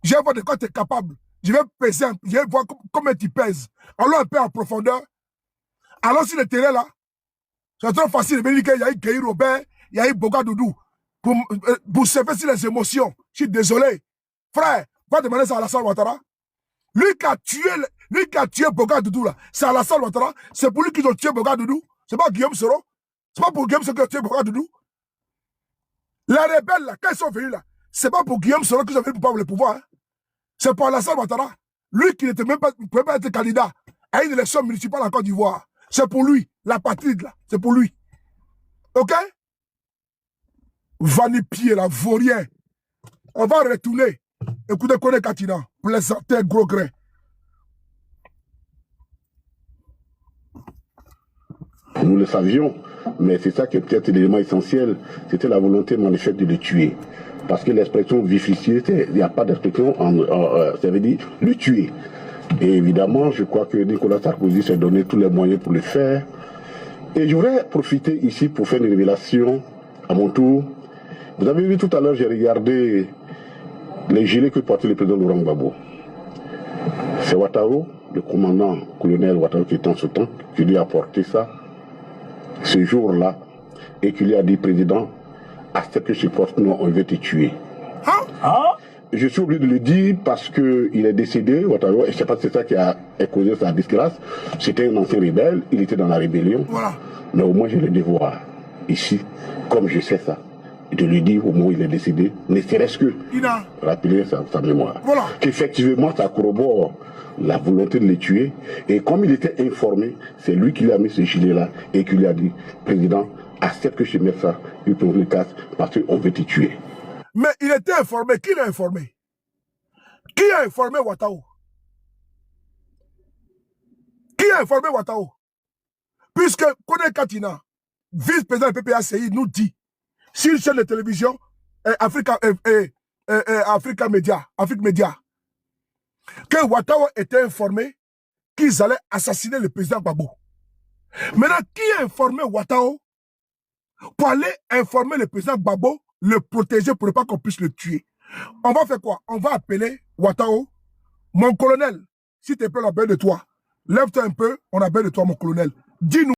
Je vais voir de quoi tu es capable. Je vais peser, je vais voir combien tu pèses. Allons un peu en profondeur. Allons sur le terrain là. C'est trop facile de dire qu'il y a eu Guy Robert, il y a eu Boga Doudou. Pour se faire sur les émotions. Je suis désolé. Frère, va demander ça à Alassane Ouattara. Lui qui a tué Boga Doudou là, c'est Alassane Ouattara. C'est pour lui qu'ils ont tué Boga Doudou. C'est pas Guillaume Soro. C'est pas pour Guillaume Soro qu'ils ont tué Boga Doudou. Les rebelles là, quand ils sont venus là, c'est pas pour Guillaume Soro qu'ils ont venu pour avoir le pouvoir. Hein. C'est pour Alassane Ouattara. Lui qui n'était même pas, ne pouvait pas être candidat à une élection municipale en Côte d'Ivoire. C'est pour lui, la patrie là. C'est pour lui. Ok? Vanipier, la vaurien. On va retourner. Écoutez, connaît Katina. Plaisanter, gros grain. Nous le savions, mais c'est ça qui est peut-être l'élément essentiel. C'était la volonté manifeste de le tuer. Parce que l'expression vivifier, il n'y a pas d'expression, ça veut dire le tuer. Et évidemment, je crois que Nicolas Sarkozy s'est donné tous les moyens pour le faire. Et je voudrais profiter ici pour faire une révélation à mon tour. Vous avez vu tout à l'heure, j'ai regardé les gilets que portait le président Laurent Gbagbo. C'est Ouattara, le commandant colonel Ouattara qui était en ce temps, qui lui a apporté ça ce jour-là et qui lui a dit, président, à ce que je porte, nous, on veut te tuer. Je suis obligé de le dire parce qu'il est décédé, Ouattara, et je ne sais pas si c'est ça qui a causé sa disgrâce. C'était un ancien rebelle, il était dans la rébellion. Voilà. Mais au moins, je le devoir ici, comme je sais ça. De lui dire au moment où il est décédé, ne serait-ce que rappeler sa mémoire. Voilà. Qu'effectivement, ça corrobore la volonté de les tuer. Et comme il était informé, c'est lui qui lui a mis ce gilet-là et qui lui a dit, président, accepte que je mette ça, il peut le casse parce qu'on veut te tuer. Mais il était informé. Qui l'a informé? Qui a informé Ouattara? Qui a informé Ouattara? Puisque Kone Katina, vice-président du PPACI, nous dit sur une chaîne de télévision, Africa Media, que Ouattara était informé qu'ils allaient assassiner le président Gbagbo. Maintenant, qui a informé Ouattara pour aller informer le président Gbagbo, le protéger pour ne pas qu'on puisse le tuer? On va faire quoi? On va appeler Ouattara, mon colonel, s'il te plaît, on a besoin de toi. Lève-toi un peu, on a besoin de toi, mon colonel. Dis-nous.